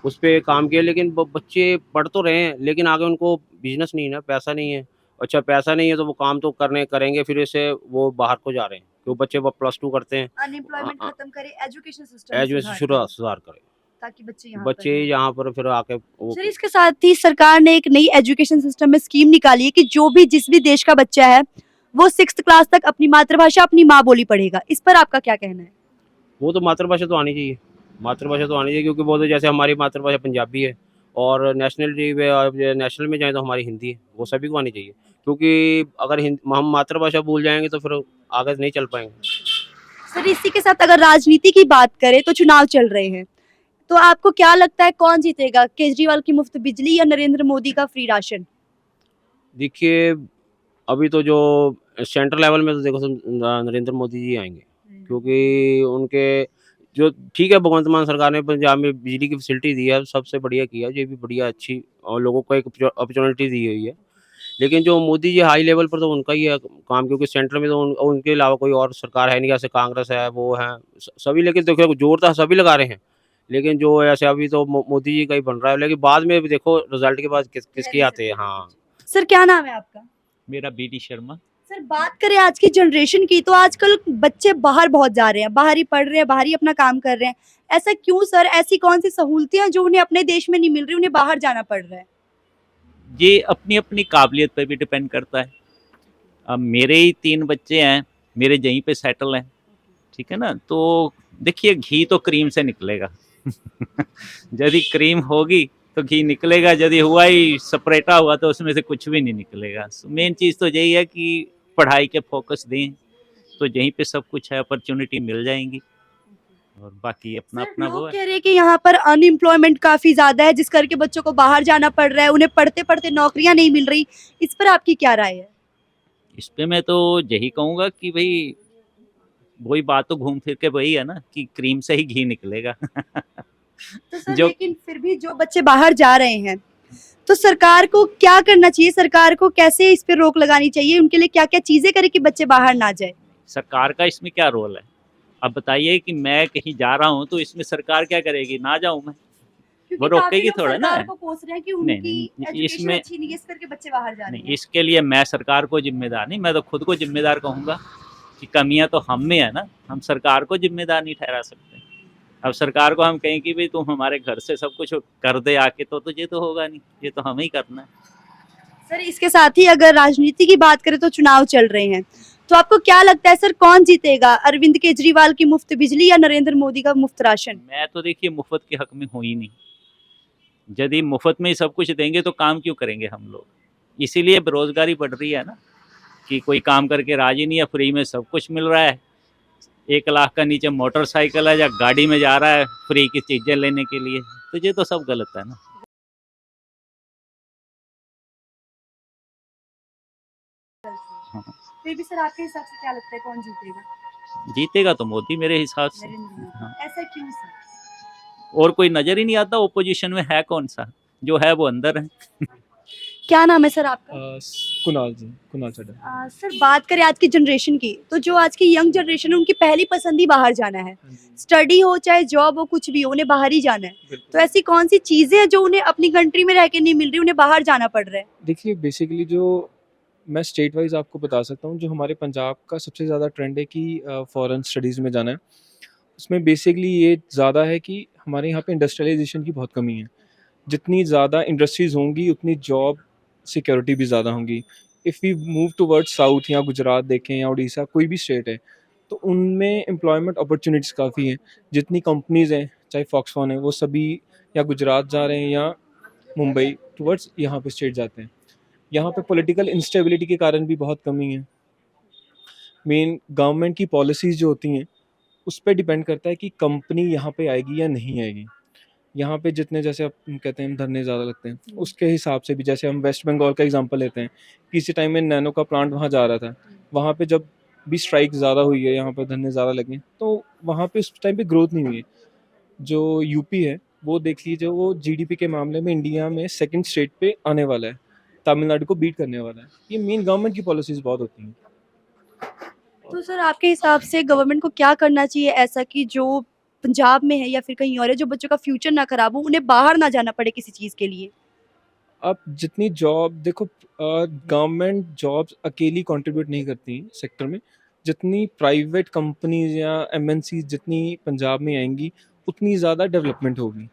उस पे काम किया, लेकिन बच्चे पढ़ तो रहे हैं, लेकिन आगे उनको बिजनेस नहीं है ना, पैसा नहीं है। अच्छा पैसा नहीं है तो वो काम तो करेंगे, फिर इससे वो बाहर को जा रहे हैं, क्यों बच्चे वो +2 करते हैं। अनएम्प्लॉयमेंट खत्म करे, एजुकेशन सिस्टम एजुकेशन सुधार करें, ताकि बच्चे यहाँ पर फिर आके वो सर इसके साथ ही सरकार ने एक नई एजुकेशन सिस्टम में स्कीम निकाली है कि जिस भी देश का बच्चा है वो 6th क्लास तक अपनी मातृभाषा, अपनी माँ बोली पढ़ेगा। इस पर आपका क्या कहना है? वो तो मातृभाषा तो आनी चाहिए, क्योंकि वो तो जैसे हमारी मातृभाषा पंजाबी है और नेशनल में जाए तो हमारी हिंदी है, वो सभी को आनी चाहिए, क्योंकि अगर हम मातृभाषा भूल जाएंगे तो फिर आगे नहीं चल पाएंगे। सर इसी के साथ अगर राजनीति की बात करें तो चुनाव चल रहे हैं, तो आपको क्या लगता है कौन जीतेगा, केजरीवाल की मुफ्त बिजली या नरेंद्र मोदी का फ्री राशन? देखिए, अभी तो जो सेंट्रल लेवल में तो देखो नरेंद्र मोदी जी आएंगे, क्योंकि उनके जो ठीक है, भगवंत मान सरकार ने पंजाब में बिजली की फैसिलिटी दी है, सबसे बढ़िया किया, ये भी बढ़िया अच्छी और लोगों को एक अपॉर्चुनिटी दी हुई है। लेकिन जो मोदी जी हाई लेवल पर तो उनका ही है काम, क्योंकि सेंटर में तो उनके अलावा कोई और सरकार है नहीं, जैसे कांग्रेस है, वो है सभी, लेकिन देखो जोर तो सभी लगा रहे हैं, लेकिन जो ऐसे अभी तो मोदी जी का ही बन रहा है, लेकिन बाद में भी देखो रिजल्ट के बाद किसके आते हैं। हाँ, सर क्या नाम है आपका? मेरा बीडी शर्मा। सर बात करें आज की जनरेशन की, तो आजकल बच्चे बाहर बहुत जा रहे हैं, बाहर ही पढ़ रहे हैं, बाहर ही अपना काम कर रहे हैं। ऐसा क्यों सर? ऐसी कौन सी सहूलतें हैं जो उन्हें अपने देश में नहीं मिल रही, उन्हें बाहर जाना पड़ रहा है? ये अपनी अपनी काबिलियत पे भी डिपेंड करता है। अब मेरे ही 3 बच्चे हैं, मेरे यहीं पे सेटल हैं, ठीक है ना। तो देखिए घी तो क्रीम से निकलेगा यदि क्रीम होगी तो घी निकलेगा, यदि हुआ ही सपरेटा हुआ तो उसमें से कुछ भी नहीं निकलेगा। मेन चीज़ तो यही है कि पढ़ाई के फोकस दें, तो यहीं पे सब कुछ है, अपॉर्चुनिटी मिल जाएंगी, और बाकी अपना सर अपना वो लोग है। कह रहे हैं कि यहाँ पर अनएम्प्लॉयमेंट काफी ज्यादा है, जिस करके बच्चों को बाहर जाना पड़ रहा है, उन्हें पढ़ते पढ़ते नौकरियां नहीं मिल रही। इस पर आपकी क्या राय है? इस पे मैं तो यही कहूँगा कि भाई वही बात तो घूम फिर के वही है ना कि क्रीम से ही घी निकलेगा तो सर जो लेकिन फिर भी जो बच्चे बाहर जा रहे हैं, तो सरकार को क्या करना चाहिए? सरकार को कैसे इस पे रोक लगानी चाहिए? उनके लिए क्या क्या चीजें करे कि बच्चे बाहर ना जाए? सरकार का इसमें क्या रोल है? अब बताइए कि मैं कहीं जा रहा हूँ तो इसमें सरकार क्या करेगी? ना जाऊँ मैं? क्योंकि वो काफी रोकेगी लोग थोड़ा ना। सरकार को कोस रहे हैं कि नहीं, उनकी नहीं, एजुकेशन इसमें अच्छी नहीं है, इस करके बच्चे बाहर जा रहे नहीं, हैं। इसके लिए मैं सरकार को जिम्मेदार नहीं, मैं तो खुद को जिम्मेदार कहूँगा कि कमियां तो हम में है ना, हम सरकार को जिम्मेदार नहीं ठहरा सकते। अब सरकार को हम कहें कि भाई तुम हमारे घर से सब कुछ कर दे आके, तो ये तो होगा नहीं, ये तो हमें ही करना है। सर इसके साथ ही अगर राजनीति की बात करें तो चुनाव चल रहे हैं, तो आपको क्या लगता है सर कौन जीतेगा? अरविंद केजरीवाल की मुफ्त बिजली या नरेंद्र मोदी का मुफ्त राशन? मैं तो देखिए मुफ्त के हक में हूँ ही नहीं। यदि मुफ्त में ही सब कुछ देंगे तो काम क्यों करेंगे हम लोग? इसीलिए बेरोजगारी बढ़ रही है ना, कि कोई काम करके राजी नहीं है, फ्री में सब कुछ मिल रहा है। 1 लाख का नीचे मोटरसाइकिल है या गाड़ी में जा रहा है फ्री की चीज़ें लेने के लिए, तो ये तो सब गलत है ना। हाँ, फिर भी सर आपके हिसाब से क्या लगता है कौन जीतेगा? जीतेगा तो मोदी मेरे हिसाब से। नरेंद्र मोदी। हाँ, ऐसा क्यों सर? और कोई नज़र ही नहीं आता ओपोजिशन में है कौन सा, जो है वो अंदर है। क्या नाम है सर आपका? कुणाल जी, कुणाल चड्ढा। सर बात करें आज की जनरेशन की, तो जो आज की यंग जनरेशन है उनकी पहली पसंद ही बाहर जाना है। स्टडी हो चाहे जॉब हो, कुछ भी हो, उन्हें बाहर ही जाना है। तो ऐसी कौन सी चीजें हैं जो उन्हें अपनी कंट्री में रह के नहीं मिल रही, उन्हें बाहर जाना पड़ रहा है? देखिए बेसिकली जो मैं स्टेट वाइज आपको बता सकता हूँ, जो हमारे पंजाब का सबसे ज़्यादा ट्रेंड है कि फॉरेन स्टडीज़ में जाना है। उसमें बेसिकली ये ज़्यादा है कि हमारे यहाँ पे इंडस्ट्रियलाइजेशन की बहुत कमी है। जितनी ज़्यादा इंडस्ट्रीज़ होंगी उतनी जॉब सिक्योरिटी भी ज़्यादा होंगी। If we move towards south या गुजरात देखें या उड़ीसा, कोई भी स्टेट है, तो उनमें एम्प्लॉयमेंट अपॉर्चुनिटीज़ काफ़ी हैं। जितनी कंपनीज़ हैं, चाहे फॉक्सकॉन है, वो सभी या गुजरात जा रहे हैं या मुंबई टुवर्ड्स यहाँ पे स्टेट जाते हैं। यहाँ पे पॉलिटिकल इंस्टेबिलिटी के कारण भी बहुत कमी है। मेन गवर्नमेंट की पॉलिसीज़ जो होती हैं, उस पे डिपेंड करता है कि कंपनी यहाँ पे आएगी या नहीं आएगी। यहाँ पे जितने जैसे आप कहते हैं धरने ज़्यादा लगते हैं, उसके हिसाब से भी जैसे हम वेस्ट बंगाल का एग्जांपल लेते हैं, किसी टाइम में नैनो का प्लांट वहाँ जा रहा था, वहाँ पे जब भी स्ट्राइक ज़्यादा हुई है, यहाँ पर धरने ज़्यादा लगे, तो वहाँ पे उस टाइम पे ग्रोथ नहीं हुई है। जो यूपी है, वो देख लीजिए, वो जीडीपी के मामले में इंडिया में सेकंड स्टेट पे आने वाला है, तमिलनाडु को बीट करने वाला है। ये मेन गवर्नमेंट की पॉलिसीज़ बहुत होती हैं। तो सर आपके हिसाब से गवर्नमेंट को क्या करना चाहिए ऐसा कि जो पंजाब में है या फिर कहीं और है, जो बच्चों का फ्यूचर ना खराब हो, उन्हें बाहर ना जाना पड़े किसी चीज़ के लिए? अब जितनी जॉब देखो, गवर्नमेंट जॉब्स अकेली कंट्रीब्यूट नहीं करती सेक्टर में, जितनी प्राइवेट कंपनीज या एमएनसी जितनी पंजाब में आएंगी, उतनी ज़्यादा डेवलपमेंट होगी।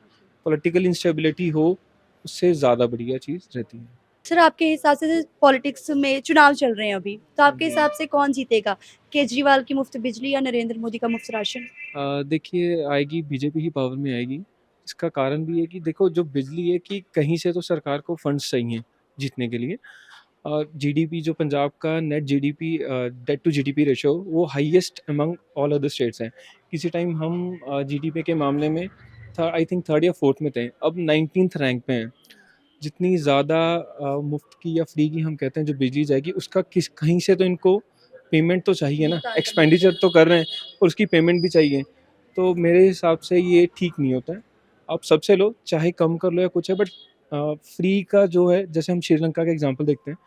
पॉलिटिकल इंस्टेबिलिटी हो, उससे ज़्यादा बढ़िया चीज़ रहती है। सर आपके हिसाब से पॉलिटिक्स में चुनाव चल रहे हैं अभी, तो आपके हिसाब से कौन जीतेगा? केजरीवाल की मुफ्त बिजली या नरेंद्र मोदी का मुफ्त राशन? देखिए आएगी बीजेपी ही पावर में आएगी। इसका कारण भी है कि देखो, जो बिजली है कि कहीं से तो सरकार को फंड्स चाहिए जीतने के लिए। और जीडीपी जो पंजाब का net GDP debt to GDP ratio, वो highest among all other states हैं। किसी टाइम हम जीडीपी के मामले में आई थिंक थर्ड या फोर्थ में थे, अब 19th रैंक पे हैं। जितनी ज़्यादा मुफ्त की या फ्री की हम कहते हैं जो बिजली जाएगी, उसका किस कहीं से तो इनको पेमेंट तो चाहिए ना, एक्सपेंडिचर तो कर रहे हैं और उसकी पेमेंट भी चाहिए। तो मेरे हिसाब से ये ठीक नहीं होता है। आप सबसे लो, चाहे कम कर लो या कुछ है, बट फ्री का जो है, जैसे हम श्रीलंका का एग्जांपल देखते हैं,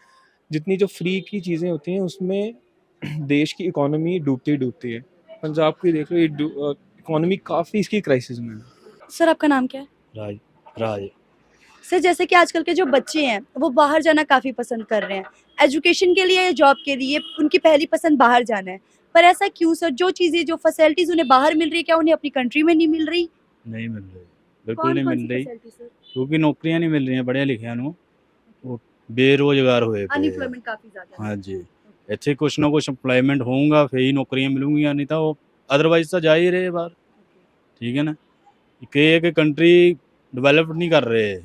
जितनी जो फ्री की चीज़ें होती हैं उसमें देश की इकोनॉमी डूबती ही डूबती है। पंजाब की देख लो, ये इकोनॉमी काफ़ी इसकी क्राइसिस में है। सर आपका नाम क्या है? राज राज सर जैसे कि आजकल के जो बच्चे हैं वो बाहर जाना काफ़ी पसंद कर रहे हैं, एजुकेशन के लिए या जॉब के लिए उनकी पहली पसंद बाहर जाना है। पर ऐसा क्यों सर? जो चीज़ें जो फैसिलिटीज़ उन्हें बाहर मिल रही है क्या उन्हें अपनी कंट्री में नहीं मिल रही? नहीं मिल रही, बिल्कुल कौन नहीं कौन मिल सी रही, फैसिलिटी सर? क्योंकि नौकरियां नहीं मिल रही पढ़िया लिखिया ਨੂੰ ਉਹ ਬੇਰੋਜ਼ਗਾਰ ਹੋਏ ਪਏ ਆ। अनएम्प्लॉयमेंट काफ़ी ज़्यादा है। ਹਾਂਜੀ ਇੱਥੇ ਕੁਛ ਨਾ ਕੁਛ ਇੰਪਲੋਇਮੈਂਟ ਹੋਊਗਾ ਫੇਰ ਹੀ ਨੌਕਰੀਆਂ ਮਿਲੂਗੀਆਂ, ਨਹੀਂ ਤਾਂ ਉਹ ਅਦਰਵਾਈਜ਼ ਤਾਂ ਜਾ ਹੀ ਰਹੇ ਬਾਹਰ। ਠੀਕ ਹੈ ਨਾ, ਇੱਕ ਇਹ ਹੈ ਕਿ ਕੰਟਰੀ ਡਿਵੈਲਪ ਨਹੀਂ ਕਰ ਰਹੇ,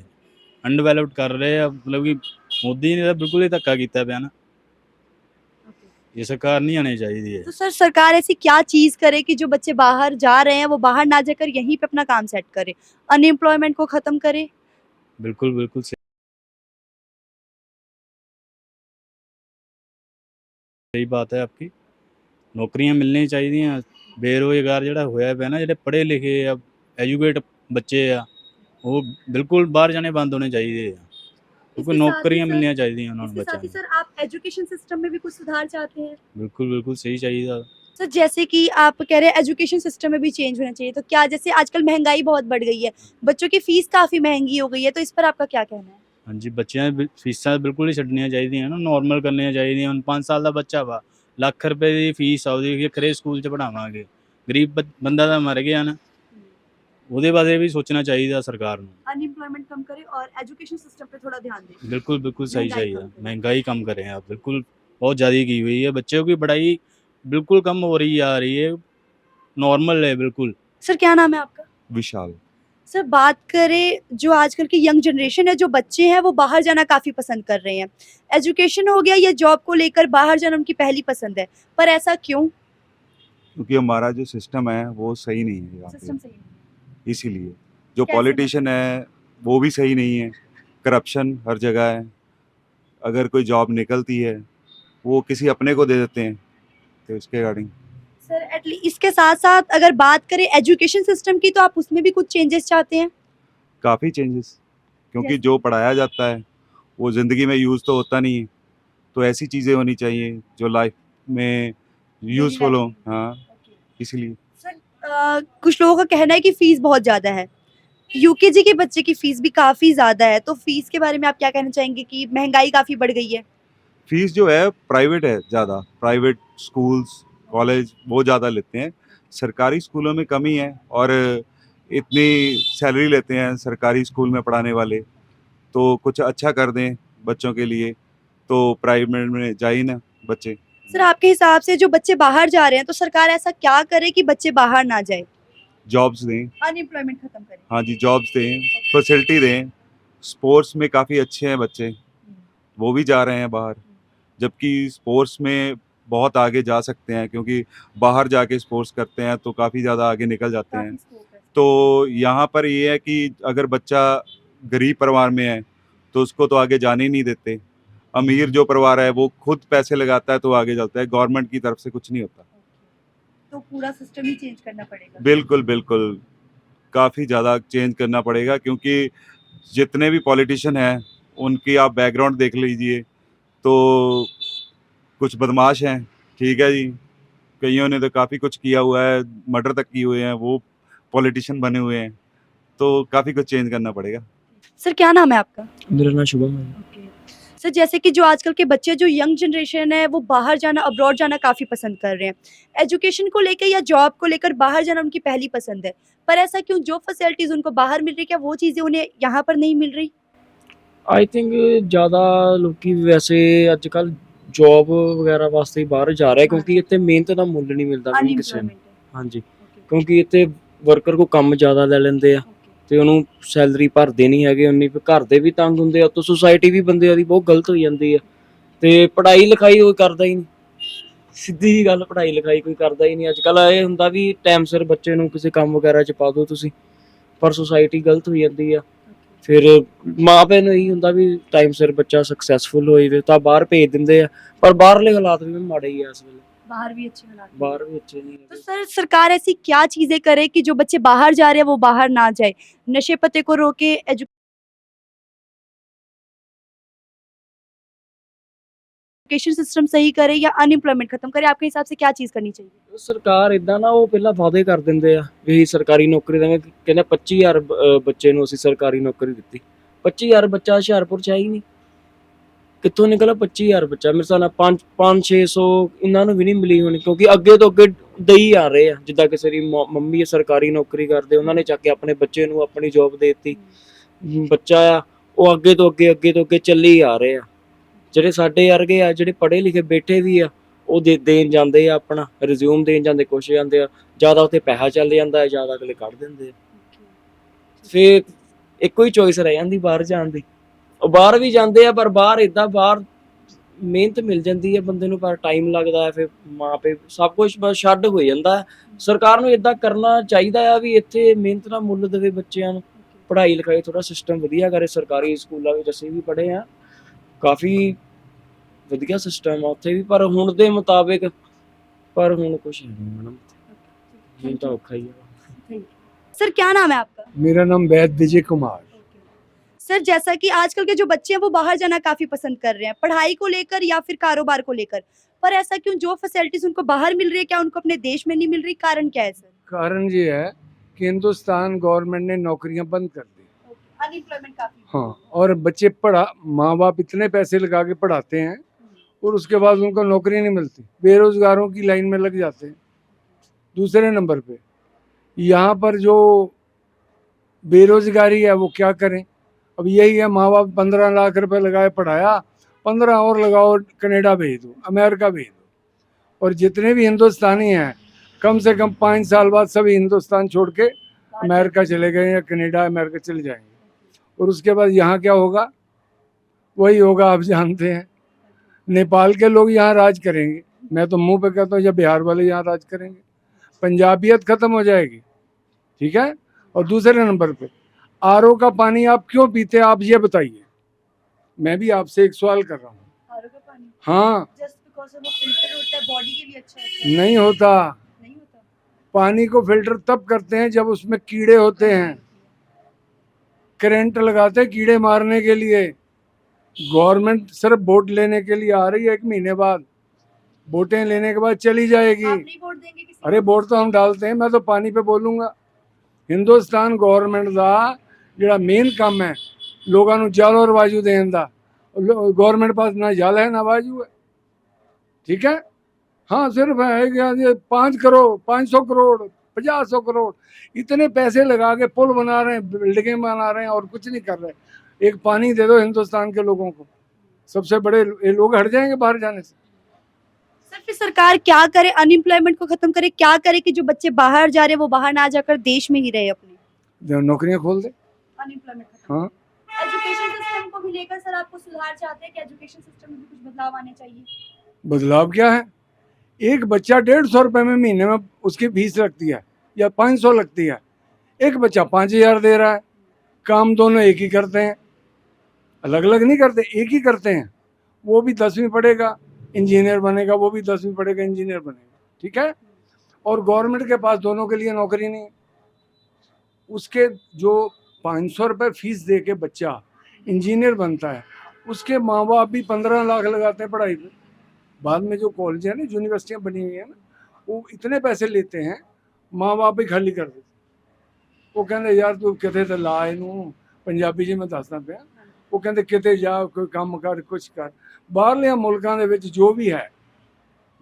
ਅਨਡਿਵੈਲਪਡ ਕਰ ਰਹੇ ਆ, ਮਤਲਬ ਕਿ ਮੋਦੀ ਨੇ ਤਾਂ ਬਿਲਕੁਲ ਹੀ ਧੱਕਾ ਕੀਤਾ ਪਿਆ ਨਾ, ये सरकार नहीं आनी चाहिए है। तो सर सरकार ऐसी क्या चीज़ करे कि जो बच्चे बाहर जा रहे हैं वो बाहर ना जाकर यहीं पे अपना काम सेट करे, अनएम्प्लॉयमेंट को ख़त्म करे? बिल्कुल बिल्कुल सही बात है आपकी, नौकरियां मिलनी चाहिए। बेरोजगार ਜਿਹੜਾ ਹੋਇਆ ਪਿਆ ਨਾ, ਜਿਹੜੇ ਪੜ੍ਹੇ ਲਿਖੇ ਆ ਐਜੂਕੇਟ ਬੱਚੇ ਆ ਉਹ ਬਿਲਕੁਲ ਬਾਹਰ ਜਾਣੇ ਬੰਦ ਹੋਣੇ ਚਾਹੀਦੇ ਆ, ਕਿਉਂਕਿ ਨੌਕਰੀਆਂ ਮਿਲਣੀਆਂ ਚਾਹੀਦੀਆਂ ਉਹਨਾਂ ਨੂੰ इसके साथ ਬੱਚਿਆਂ ही ਨੂੰ। सर आप एजुकेशन सिस्टम में भी कुछ सुधार चाहते हैं? बिल्कुल बिल्कुल सही चाहिए। सर जैसे कि आप कह रहे हैं एजुकेशन सिस्टम में भी चेंज होना चाहिए, तो क्या जैसे आजकल महंगाई बहुत बढ़ गई है, बच्चों की फीस काफ़ी महंगी हो गई है, तो इस पर आपका क्या कहना है? हाँ जी, ਬੱਚਿਆਂ ਦੀ ਫੀਸਾਂ ਬਿਲਕੁਲ ਹੀ ਛੱਡਣੀਆਂ ਚਾਹੀਦੀਆਂ ਨਾ, ਨਾਰਮਲ ਕਰਨੀਆਂ ਚਾਹੀਦੀਆਂ। ਹੁਣ 5 ਸਾਲ ਦਾ ਬੱਚਾ ਵਾ, ਲੱਖ ਰੁਪਏ ਦੀ ਫੀਸ ਆ ਉਹਦੀ, ਖਰੇ ਸਕੂਲ 'ਚ ਪੜ੍ਹਾਵਾਂਗੇ, ਗਰੀਬ ਬੰਦਾ ਤਾਂ ਮਰ ਗਿਆ ਨਾ, ਉਹਦੇ ਬਾਰੇ ਵੀ ਸੋਚਣਾ ਚਾਹੀਦਾ ਸਰਕਾਰ ਨੂੰ। अनएम्प्लॉयमेंट कम करे और एजुकेशन सिस्टम पे थोड़ा ध्यान दें। बिल्कुल बिल्कुल सही महंगाई चाहिए, कम करें। महंगाई कम करें आप, बिल्कुल बहुत ज़्यादा की हुई है, बच्चों की पढ़ाई बिल्कुल कम हो रही आ रही है, नॉर्मल है बिल्कुल। सर क्या नाम है आपका? विशाल। सर बात करें जो आजकल की यंग जनरेशन है, जो बच्चे हैं वो बाहर जाना काफ़ी पसंद कर रहे हैं, एजुकेशन हो गया या जॉब को लेकर बाहर जाना उनकी पहली पसंद है, पर ऐसा क्यों? क्योंकि हमारा जो सिस्टम है वो सही नहीं है यहाँ सिस्टम पे, सही नहीं इसीलिए जो कैसे पॉलिटिशियन है वो भी सही नहीं है, करप्शन हर जगह है। अगर कोई जॉब निकलती है वो किसी अपने को दे देते हैं, तो इसके अकॉर्डिंग सर एटलीस्ट इसके साथ साथ अगर बात करें एजुकेशन सिस्टम की, तो आप उसमें भी कुछ चेंजेस चाहते हैं? काफ़ी चेंजेस, क्योंकि जैसे? जो पढ़ाया जाता है वो ज़िंदगी में यूज़ तो होता नहीं है, तो ऐसी चीज़ें होनी चाहिए जो लाइफ में यूज़फुल हो। हाँ, इसलिए सर कुछ लोगों का कहना है कि फ़ीस बहुत ज़्यादा है, यूकेजी के बच्चे की फ़ीस भी काफ़ी ज़्यादा है, तो फ़ीस के बारे में आप क्या कहना चाहेंगे कि महंगाई काफ़ी बढ़ गई है? फीस जो है प्राइवेट है ज़्यादा, प्राइवेट स्कूल्स कॉलेज वो ज़्यादा लेते हैं, सरकारी स्कूलों में कमी है, और इतनी सैलरी लेते हैं सरकारी स्कूल में पढ़ाने वाले, तो कुछ अच्छा कर दें बच्चों के लिए, तो प्राइवेट में जा ही ना बच्चे। सर आपके हिसाब से जो बच्चे बाहर जा रहे हैं, तो सरकार ऐसा क्या करे कि बच्चे बाहर ना जाए, जॉब्स दें, अनएम्प्लॉयमेंट खत्म करे? हाँ जी, जॉब्स दें, फैसिलिटी दें। स्पोर्ट्स में काफ़ी अच्छे हैं बच्चे, वो भी जा रहे हैं बाहर, जबकि स्पोर्ट्स में बहुत आगे जा सकते हैं, क्योंकि बाहर जाके स्पोर्ट्स करते हैं तो काफ़ी ज़्यादा आगे निकल जाते हैं। काफ़ी स्कोप है। तो यहाँ पर ये है कि अगर बच्चा गरीब परिवार में है तो उसको तो आगे जाने ही नहीं देते, अमीर जो परिवार है वो खुद पैसे लगाता है तो आगे चलता है, गवर्नमेंट की तरफ से कुछ नहीं होता। तो पूरा सिस्टम ही चेंज करना पड़ेगा। बिल्कुल बिल्कुल, काफ़ी ज़्यादा चेंज करना पड़ेगा, क्योंकि जितने भी पॉलिटिशियन हैं उनकी आप बैकग्राउंड देख लीजिए तो कुछ बदमाश हैं, ठीक है जी, कईयों ने तो काफ़ी कुछ किया हुआ है, मर्डर तक किए हुए हैं, वो पॉलिटिशियन बने हुए हैं, तो काफ़ी कुछ चेंज करना पड़ेगा। सर क्या नाम है आपका? मेरा नाम शुभम है। ओके। सर जैसे कि जो आजकल के बच्चे जो यंग जनरेशन है वो बाहर जाना, अब्रॉड जाना काफ़ी पसंद कर रहे हैं, एजुकेशन को लेकर या जॉब को लेकर बाहर जाना उनकी पहली पसंद है, पर ऐसा क्यों? जो फैसिलिटीज़ उनको बाहर मिल रही, क्या वो चीज़ें उन्हें यहाँ पर नहीं मिल रही? आई थिंक ਜ਼ਿਆਦਾ ਲੋਕੀ ਵੈਸੇ ਅੱਜ ਕੱਲ ਜੌਬ ਵਗੈਰਾ ਵਾਸਤੇ ਹੀ ਬਾਹਰ ਜਾ ਰਹੇ, ਕਿਉਂਕਿ ਇੱਥੇ ਮਿਹਨਤ ਦਾ ਮੁੱਲ ਨਹੀਂ ਮਿਲਦਾ ਵੀ ਕਿਸੇ ਨੂੰ। अनएम्प्लॉयमेंट है। ਹਾਂਜੀ, ओके। ਕਿਉਂਕਿ ਇੱਥੇ ਵਰਕਰ ਕੋ ਕੰਮ ਜ਼ਿਆਦਾ ਲੈ ਲੈਂਦੇ ਆ ओके। ਤੇ ਉਹਨੂੰ ਸੈਲਰੀ ਭਰਦੇ ਨਹੀਂ ਹੈਗੇ ਉਨੀ, ਫਿਰ ਘਰ ਦੇ ਵੀ ਤੰਗ ਹੁੰਦੇ ਆ, ਤੋਂ ਸੁਸਾਇਟੀ ਵੀ ਬੰਦਿਆਂ ਦੀ ਬਹੁਤ ਗਲਤ ਹੋ ਜਾਂਦੀ ਆ, ਤੇ ਪੜ੍ਹਾਈ ਲਿਖਾਈ ਕੋਈ ਕਰਦਾ ਹੀ ਨਹੀਂ, ਸਿੱਧੀ ਜੀ ਗੱਲ, ਪੜ੍ਹਾਈ ਲਿਖਾਈ ਕੋਈ ਕਰਦਾ ਹੀ ਨਹੀਂ। ਅੱਜ ਕੱਲ ਇਹ ਹੁੰਦਾ ਵੀ ਟਾਈਮ ਸਿਰ ਬੱਚੇ ਨੂੰ ਕਿਸੇ ਕੰਮ ਵਗੈਰਾ 'ਚ ਪਾ ਦਿਓ ਤੁਸੀਂ, ਪਰ ਸੁਸਾਇਟੀ ਗਲਤ ਹੋ ਜਾਂਦੀ ਆ, ਫਿਰ ਮਾਂ ਪਿਓ ਨੂੰ ਇਹੀ ਹੁੰਦਾ ਵੀ ਟਾਈਮ ਸਿਰ ਬੱਚਾ ਸਕਸੈਸਫੁਲ ਹੋ ਜਾਵੇ ਤਾਂ ਬਾਹਰ ਭੇਜ ਦਿੰਦੇ ਆ, ਪਰ ਬਾਹਰਲੇ ਹਾਲਾਤ ਵੀ ਮਾੜੇ ਹੀ ਆ ਇਸ ਵੇਲੇ, बाहर भी अच्छे हालात नहीं ਬਾਹਰ है। ਵੀ ਅੱਛੇ नहीं तो है। सर सरकार ऐसी क्या चीज़ें करे कि जो बच्चे बाहर जा रहे हैं वो बाहर ना जाए, नशे पते को रोके, एजुकेशन सिस्टम सही करे या अनएम्प्लॉयमेंट खत्म करे? आपके हिसाब से क्या चीज़ करनी चाहिए? ਸਰਕਾਰ ਇਦਾਂ ਨਾ ਉਹ ਪਹਿਲਾਂ ਵਾਅਦੇ ਕਰ ਦਿੰਦੇ ਆ ਵੀ ਸਰਕਾਰੀ ਨੌਕਰੀ ਦੇਵਾਂਗੇ, ਕਹਿੰਦੇ 25000 ਬੱਚੇ ਨੂੰ ਅਸੀਂ ਸਰਕਾਰੀ ਨੌਕਰੀ ਦਿੱਤੀ। 25000 ਬੱਚਾ ਹੁਸ਼ਿਆਰਪੁਰ 'ਚ ਹੈ ਹੀ ਨਹੀਂ। ਕਿੱਥੋਂ ਨਿਕਲਾ 25000 ਬੱਚਾ? ਮੇਰੇ ਹਿਸਾਬ ਨਾਲ 500-600 ਇਹਨਾਂ ਨੂੰ ਵੀ ਨਹੀਂ ਮਿਲੀ ਹੋਣੀ, ਕਿਉਂਕਿ ਅੱਗੇ ਤੋਂ ਅੱਗੇ ਦਈ ਆ ਰਹੇ ਆ। ਜਿੱਦਾਂ ਕਿਸੇ ਦੀ ਮੰਮੀ ਸਰਕਾਰੀ ਨੌਕਰੀ ਕਰਦੇ, ਉਹਨਾਂ ਨੇ ਚੱਕ ਕੇ ਆਪਣੇ ਬੱਚੇ ਨੂੰ ਆਪਣੀ ਜੌਬ ਦੇ ਦਿੱਤੀ। ਬੱਚਾ ਆ ਉਹ ਅੱਗੇ ਤੋਂ ਅੱਗੇ ਚੱਲੀ ਆ ਰਹੇ ਆ। ਜਿਹੜੇ ਸਾਡੇ ਵਰਗੇ ਆ, ਜਿਹੜੇ ਪੜ੍ਹੇ ਲਿਖੇ ਬੈਠੇ ਵੀ ਆ, ਉਹ ਦੇਣ ਜਾਂਦੇ ਆ, ਆਪਣਾ ਰਿਜ਼ਿਊਮ ਦੇਣ ਜਾਂਦੇ, ਕੁਛ ਜਾਂਦੇ ਆ, ਜ਼ਿਆਦਾ ਉੱਥੇ ਪੈਸਾ ਚੱਲ ਜਾਂਦਾ ਹੈ, ਜ਼ਿਆਦਾ ਅਗਲੇ ਕੱਢ ਦਿੰਦੇ ਆ। ਫਿਰ ਇੱਕੋ ਹੀ ਚੋਇਸ ਰਹਿ ਜਾਂਦੀ ਬਾਹਰ ਜਾਣ ਦੀ। ਉਹ ਬਾਹਰ ਵੀ ਜਾਂਦੇ ਆ, ਪਰ ਬਾਹਰ ਮਿਹਨਤ ਮਿਲ ਜਾਂਦੀ ਹੈ ਬੰਦੇ ਨੂੰ, ਪਰ ਟਾਈਮ ਲੱਗਦਾ ਹੈ। ਫਿਰ ਮਾਂ ਪਿਓ ਸਭ ਕੁਝ ਬਸ ਛੱਡ ਹੋ ਜਾਂਦਾ ਹੈ। ਸਰਕਾਰ ਨੂੰ ਇਦਾਂ ਕਰਨਾ ਚਾਹੀਦਾ ਆ ਵੀ ਇੱਥੇ ਮਿਹਨਤ ਦਾ ਮੁੱਲ ਦੇਵੇ ਬੱਚਿਆਂ ਨੂੰ, ਪੜ੍ਹਾਈ ਲਿਖਾਈ ਥੋੜਾ ਸਿਸਟਮ ਵਧੀਆ ਕਰੇ। ਸਰਕਾਰੀ ਸਕੂਲਾਂ ਵਿੱਚ ਅਸੀਂ ਵੀ ਪੜ੍ਹੇ ਆ, ਕਾਫੀ ਵਧੀਆ ਸਿਸਟਮ ਆ ਉੱਥੇ ਵੀ, ਪਰ ਹੁਣ ਦੇ ਮੁਤਾਬਿਕ ਹੁਣ ਕੁਛ ਨਹੀਂ ਮੈਡਮ, ਹੁਣ ਤਾਂ ਔਖਾ ਹੀ ਆ। सर क्या नाम है आपका? मेरा नाम वैद विजय कुमार। सर जैसा कि आजकल के जो बच्चे हैं वो बाहर जाना काफी पसंद कर रहे हैं, पढ़ाई को लेकर या फिर कारोबार को लेकर, पर ऐसा क्यों? जो फैसिलिटीज उनको बाहर मिल रही है क्या उनको अपने देश में नहीं मिल रही? कारण क्या है सर? कारण ये है कि हिंदुस्तान गवर्नमेंट ने नौकरियां बंद कर दी। अनएम्प्लॉयमेंट काफी। हाँ, और बच्चे माँ बाप इतने पैसे लगा के पढ़ाते हैं और उसके बाद उनको नौकरी नहीं मिलती, बेरोजगारों की लाइन में लग जाते हैं। दूसरे नंबर पे यहाँ पर जो बेरोजगारी है वो क्या करें? अब यही है, माँ बाप 15 लाख रुपए लगाए, पढ़ाया, 15 और लगाओ, कनाडा भेज दो, अमेरिका भेज दो। और जितने भी हिंदुस्तानी हैं कम से कम 5 साल बाद सभी हिंदुस्तान छोड़ के अमेरिका चले गए या कनाडा अमेरिका चले जाएंगे। और उसके बाद यहाँ क्या होगा? वही होगा, आप जानते हैं। नेपाल के लोग यहाँ राज करेंगे, मैं तो मुंह पे कहता हूँ, या बिहार वाले यहाँ राज करेंगे, पंजाबियत खत्म हो जाएगी। ठीक है। और दूसरे नंबर पे आरओ का पानी आप क्यों पीते हैं, आप ये बताइए। मैं भी आपसे एक सवाल कर रहा हूँ। आरओ का पानी हाँ, जस्ट बिकॉज़ वो फिल्टर होता है, बॉडी के लिए अच्छा होता है। नहीं होता। नहीं होता। पानी को फिल्टर तब करते हैं जब उसमें कीड़े होते हैं, करंट लगाते हैं कीड़े मारने के लिए। गवर्नमेंट सिर्फ वोट लेने के लिए आ रही है, 1 महीने बाद वोटें लेने के बाद चली जाएगी। आप नहीं वोट देंगे किसी अरे वोट तो हम डालते हैं, मैं तो पानी पे बोलूँगा। हिंदुस्तान गवर्नमेंट का ਜਿਹੜਾ ਮੇਨ ਕੰਮ ਹੈ ਲੋਕਾਂ ਨੂੰ ਜਲ ਔਰ ਵਾਯੂ ਦੇਣ ਦਾ, गवर्नमेंट पास ना जल है ना वायु है। ठीक है। हाँ, सिर्फ है कि 5 करोड़ 500 करोड़ 50 करोड़ इतने पैसे लगा के पुल बना रहे हैं, बिल्डिंगें बना रहे हैं और कुछ नहीं कर रहे। एक पानी दे दो हिंदुस्तान के लोगों को, सबसे बड़े ये लोग हट जाएंगे बाहर जाने से। सर फिर सरकार क्या करे, अनएम्प्लॉयमेंट को खत्म करे, क्या करे कि जो बच्चे बाहर जा रहे हैं वो बाहर ना जाकर देश में ही रहे अपने? नौकरियां खोल दे। अनएम्प्लॉयमेंट खत्म। हाँ, एजुकेशन सिस्टम को भी लेकर सर आपको सुधार चाहते हैं कि एजुकेशन सिस्टम में भी कुछ बदलाव आने चाहिए? बदलाव क्या है? एक बच्चा 150 रुपए में महीने में उसकी फीस लगती है या 500 लगती है, एक बच्चा 5000 दे रहा है। काम दोनों एक ही करते हैं, अलग अलग नहीं करते, एक ही करते हैं। वो भी 10वीं पढ़ेगा इंजीनियर बनेगा, वो भी 10वीं पढ़ेगा इंजीनियर बनेगा। ठीक है। और गवर्नमेंट के पास दोनों के लिए नौकरी नहीं है। उसके जो 500 रुपये फीस दे के बच्चा इंजीनियर बनता है, उसके माँ बाप भी 15 लाख लगाते हैं पढ़ाई पे। बाद में जो कॉलेज है ना, यूनिवर्सिटियाँ बनी हुई है ना, वो इतने पैसे लेते हैं, माँ बाप भी खाली कर देते। वो कहते यार तू किते तो ला इनू, पंजाबी जी मैं दसदा पिया, वो कहते किते जा, कोई काम कर, कुछ कर। बाहरलियां मुल्कां दे विच जो भी है,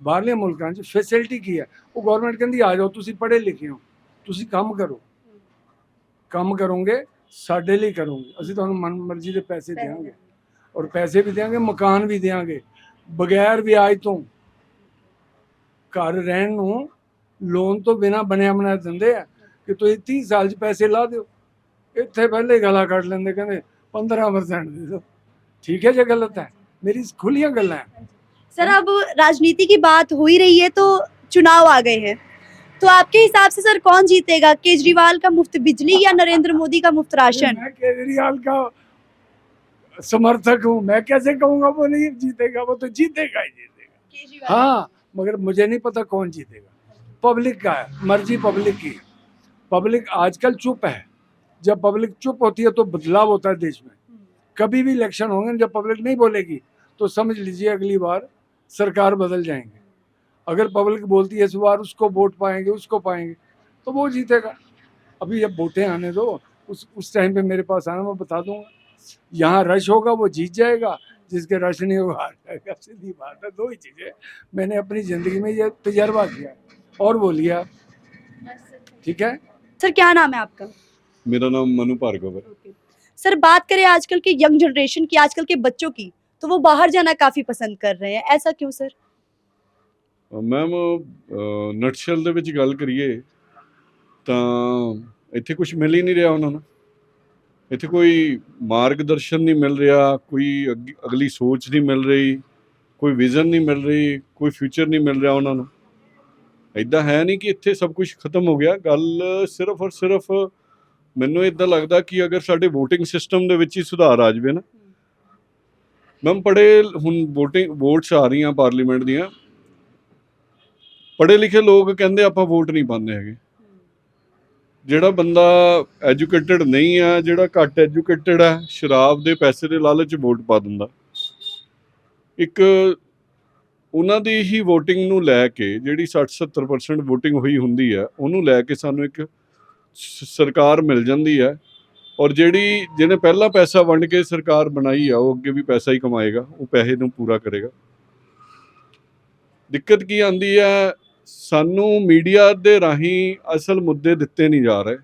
बाहरलियां मुल्कां च फैसिलिटी की है, वो गवर्नमेंट कहती आ जाओ, तुसी पढ़े लिखे हो, तुसी काम करो, काम करोगे साडे लिए करोगे, ਅਸੀਂ ਤੁਹਾਨੂੰ मन मर्जी ਦੇ पैसे देंगे और पैसे भी देंगे, मकान भी देंगे, बगैर ਵਿਆਜ ਤੋਂ घर रहन ਨੂੰ ਲੋਨ ਤੋਂ ਬਿਨਾ ਬਣਿਆ ਬਣਾਇਆ ਦਿੰਦੇ ਆ ਕਿ ਤੁਸੀਂ 30 ਸਾਲ 'ਚ ਪੈਸੇ ਲਾ ਦਿਓ। ਇੱਥੇ ਪਹਿਲੇ ਗਲਾ ਕੱਢ ਲੈਂਦੇ, ਕਹਿੰਦੇ 15% दे दो। ठीक है, जो गलत है, मेरी खुलियां गल्लां हैं। सर अब राजनीति की बात हो ही रही है तो चुनाव आ गए हैं, तो आपके हिसाब से सर कौन जीतेगा, केजरीवाल का मुफ्त बिजली या नरेंद्र मोदी का मुफ्त राशन? मैं केजरीवाल का समर्थक हूँ, मैं कैसे कहूँगा वो नहीं जीतेगा, वो तो जीतेगा ही जीतेगा। हाँ, मगर मुझे नहीं पता कौन जीतेगा। पब्लिक का है, मर्जी पब्लिक की है। पब्लिक आजकल चुप है, जब पब्लिक चुप होती है तो बदलाव होता है देश में। कभी भी इलेक्शन होंगे, जब पब्लिक नहीं बोलेगी तो समझ लीजिए अगली बार सरकार बदल जाएंगे। अगर पब्लिक बोलती है इस बार उसको वोट पाएंगे उसको पाएंगे तो वो जीतेगा। अभी अब वोटें आने दो, उस टाइम पे मेरे पास आना, मैं बता दूंगा। यहाँ रश होगा वो जीत जाएगा, जिसके रश नहीं होगा हार जाएगा। सीधी बात है, 2 ही चीज़ें मैंने अपनी ज़िंदगी में ये तजर्बा किया। और बोलिए आप, ठीक है। सर क्या नाम है आपका? मेरा नाम मनु भार्गव है। सर बात करें आजकल के यंग जनरेशन की, आजकल के बच्चों की, तो वो बाहर जाना काफी पसंद कर रहे हैं, ऐसा क्यों सर? ਮੈਮ ਨਟਸ਼ਲ ਦੇ ਵਿੱਚ ਗੱਲ ਕਰੀਏ ਤਾਂ ਇੱਥੇ ਕੁਝ ਮਿਲ ਹੀ ਨਹੀਂ ਰਿਹਾ ਉਹਨਾਂ ਨੂੰ। ਇੱਥੇ ਕੋਈ ਮਾਰਗਦਰਸ਼ਨ ਨਹੀਂ ਮਿਲ ਰਿਹਾ, ਕੋਈ ਅਗਲੀ ਸੋਚ ਨਹੀਂ ਮਿਲ ਰਹੀ, ਕੋਈ ਵਿਜ਼ਨ ਨਹੀਂ ਮਿਲ ਰਹੀ, ਕੋਈ ਫਿਊਚਰ ਨਹੀਂ ਮਿਲ ਰਿਹਾ ਉਹਨਾਂ ਨੂੰ। ਇੱਦਾਂ ਹੈ ਨਹੀਂ ਕਿ ਇੱਥੇ ਸਭ ਕੁਝ ਖਤਮ ਹੋ ਗਿਆ। ਗੱਲ ਸਿਰਫ ਔਰ ਸਿਰਫ ਮੈਨੂੰ ਇੱਦਾਂ ਲੱਗਦਾ ਕਿ ਅਗਰ ਸਾਡੇ ਵੋਟਿੰਗ ਸਿਸਟਮ ਦੇ ਵਿੱਚ ਹੀ ਸੁਧਾਰ ਆ ਜਾਵੇ ਨਾ। ਮੈਮ ਹੁਣ ਵੋਟਸ ਆ ਰਹੀਆਂ ਪਾਰਲੀਮੈਂਟ ਦੀਆਂ, ਪੜ੍ਹੇ ਲਿਖੇ ਲੋਕ ਕਹਿੰਦੇ ਆਪਾਂ ਵੋਟ ਨਹੀਂ ਪਾਉਂਦੇ ਹੈਗੇ। ਜਿਹੜਾ ਬੰਦਾ ਐਜੂਕੇਟਡ ਨਹੀਂ ਆ, ਜਿਹੜਾ ਘੱਟ ਐਜੂਕੇਟਡ ਹੈ, ਸ਼ਰਾਬ ਦੇ ਪੈਸੇ ਦੇ ਲਾਲਚ 'ਚ ਵੋਟ ਪਾ ਦਿੰਦਾ। ਇੱਕ ਉਹਨਾਂ ਦੀ ਹੀ ਵੋਟਿੰਗ ਨੂੰ ਲੈ ਕੇ, ਜਿਹੜੀ 60-70% ਵੋਟਿੰਗ ਹੋਈ ਹੁੰਦੀ ਹੈ, ਉਹਨੂੰ ਲੈ ਕੇ ਸਾਨੂੰ ਇੱਕ ਸਰਕਾਰ ਮਿਲ ਜਾਂਦੀ ਹੈ। ਔਰ ਜਿਹਨੇ ਪਹਿਲਾਂ ਪੈਸਾ ਵੰਡ ਕੇ ਸਰਕਾਰ ਬਣਾਈ ਆ, ਉਹ ਅੱਗੇ ਵੀ ਪੈਸਾ ਹੀ ਕਮਾਏਗਾ, ਉਹ ਪੈਸੇ ਨੂੰ ਪੂਰਾ ਕਰੇਗਾ। ਦਿੱਕਤ ਕੀ ਆਉਂਦੀ ਹੈ, ਸਾਨੂੰ ਮੀਡੀਆ ਦੇ ਰਾਹੀਂ ਅਸਲ ਮੁੱਦੇ ਦਿੱਤੇ ਨਹੀਂ ਜਾ ਰਹੇ।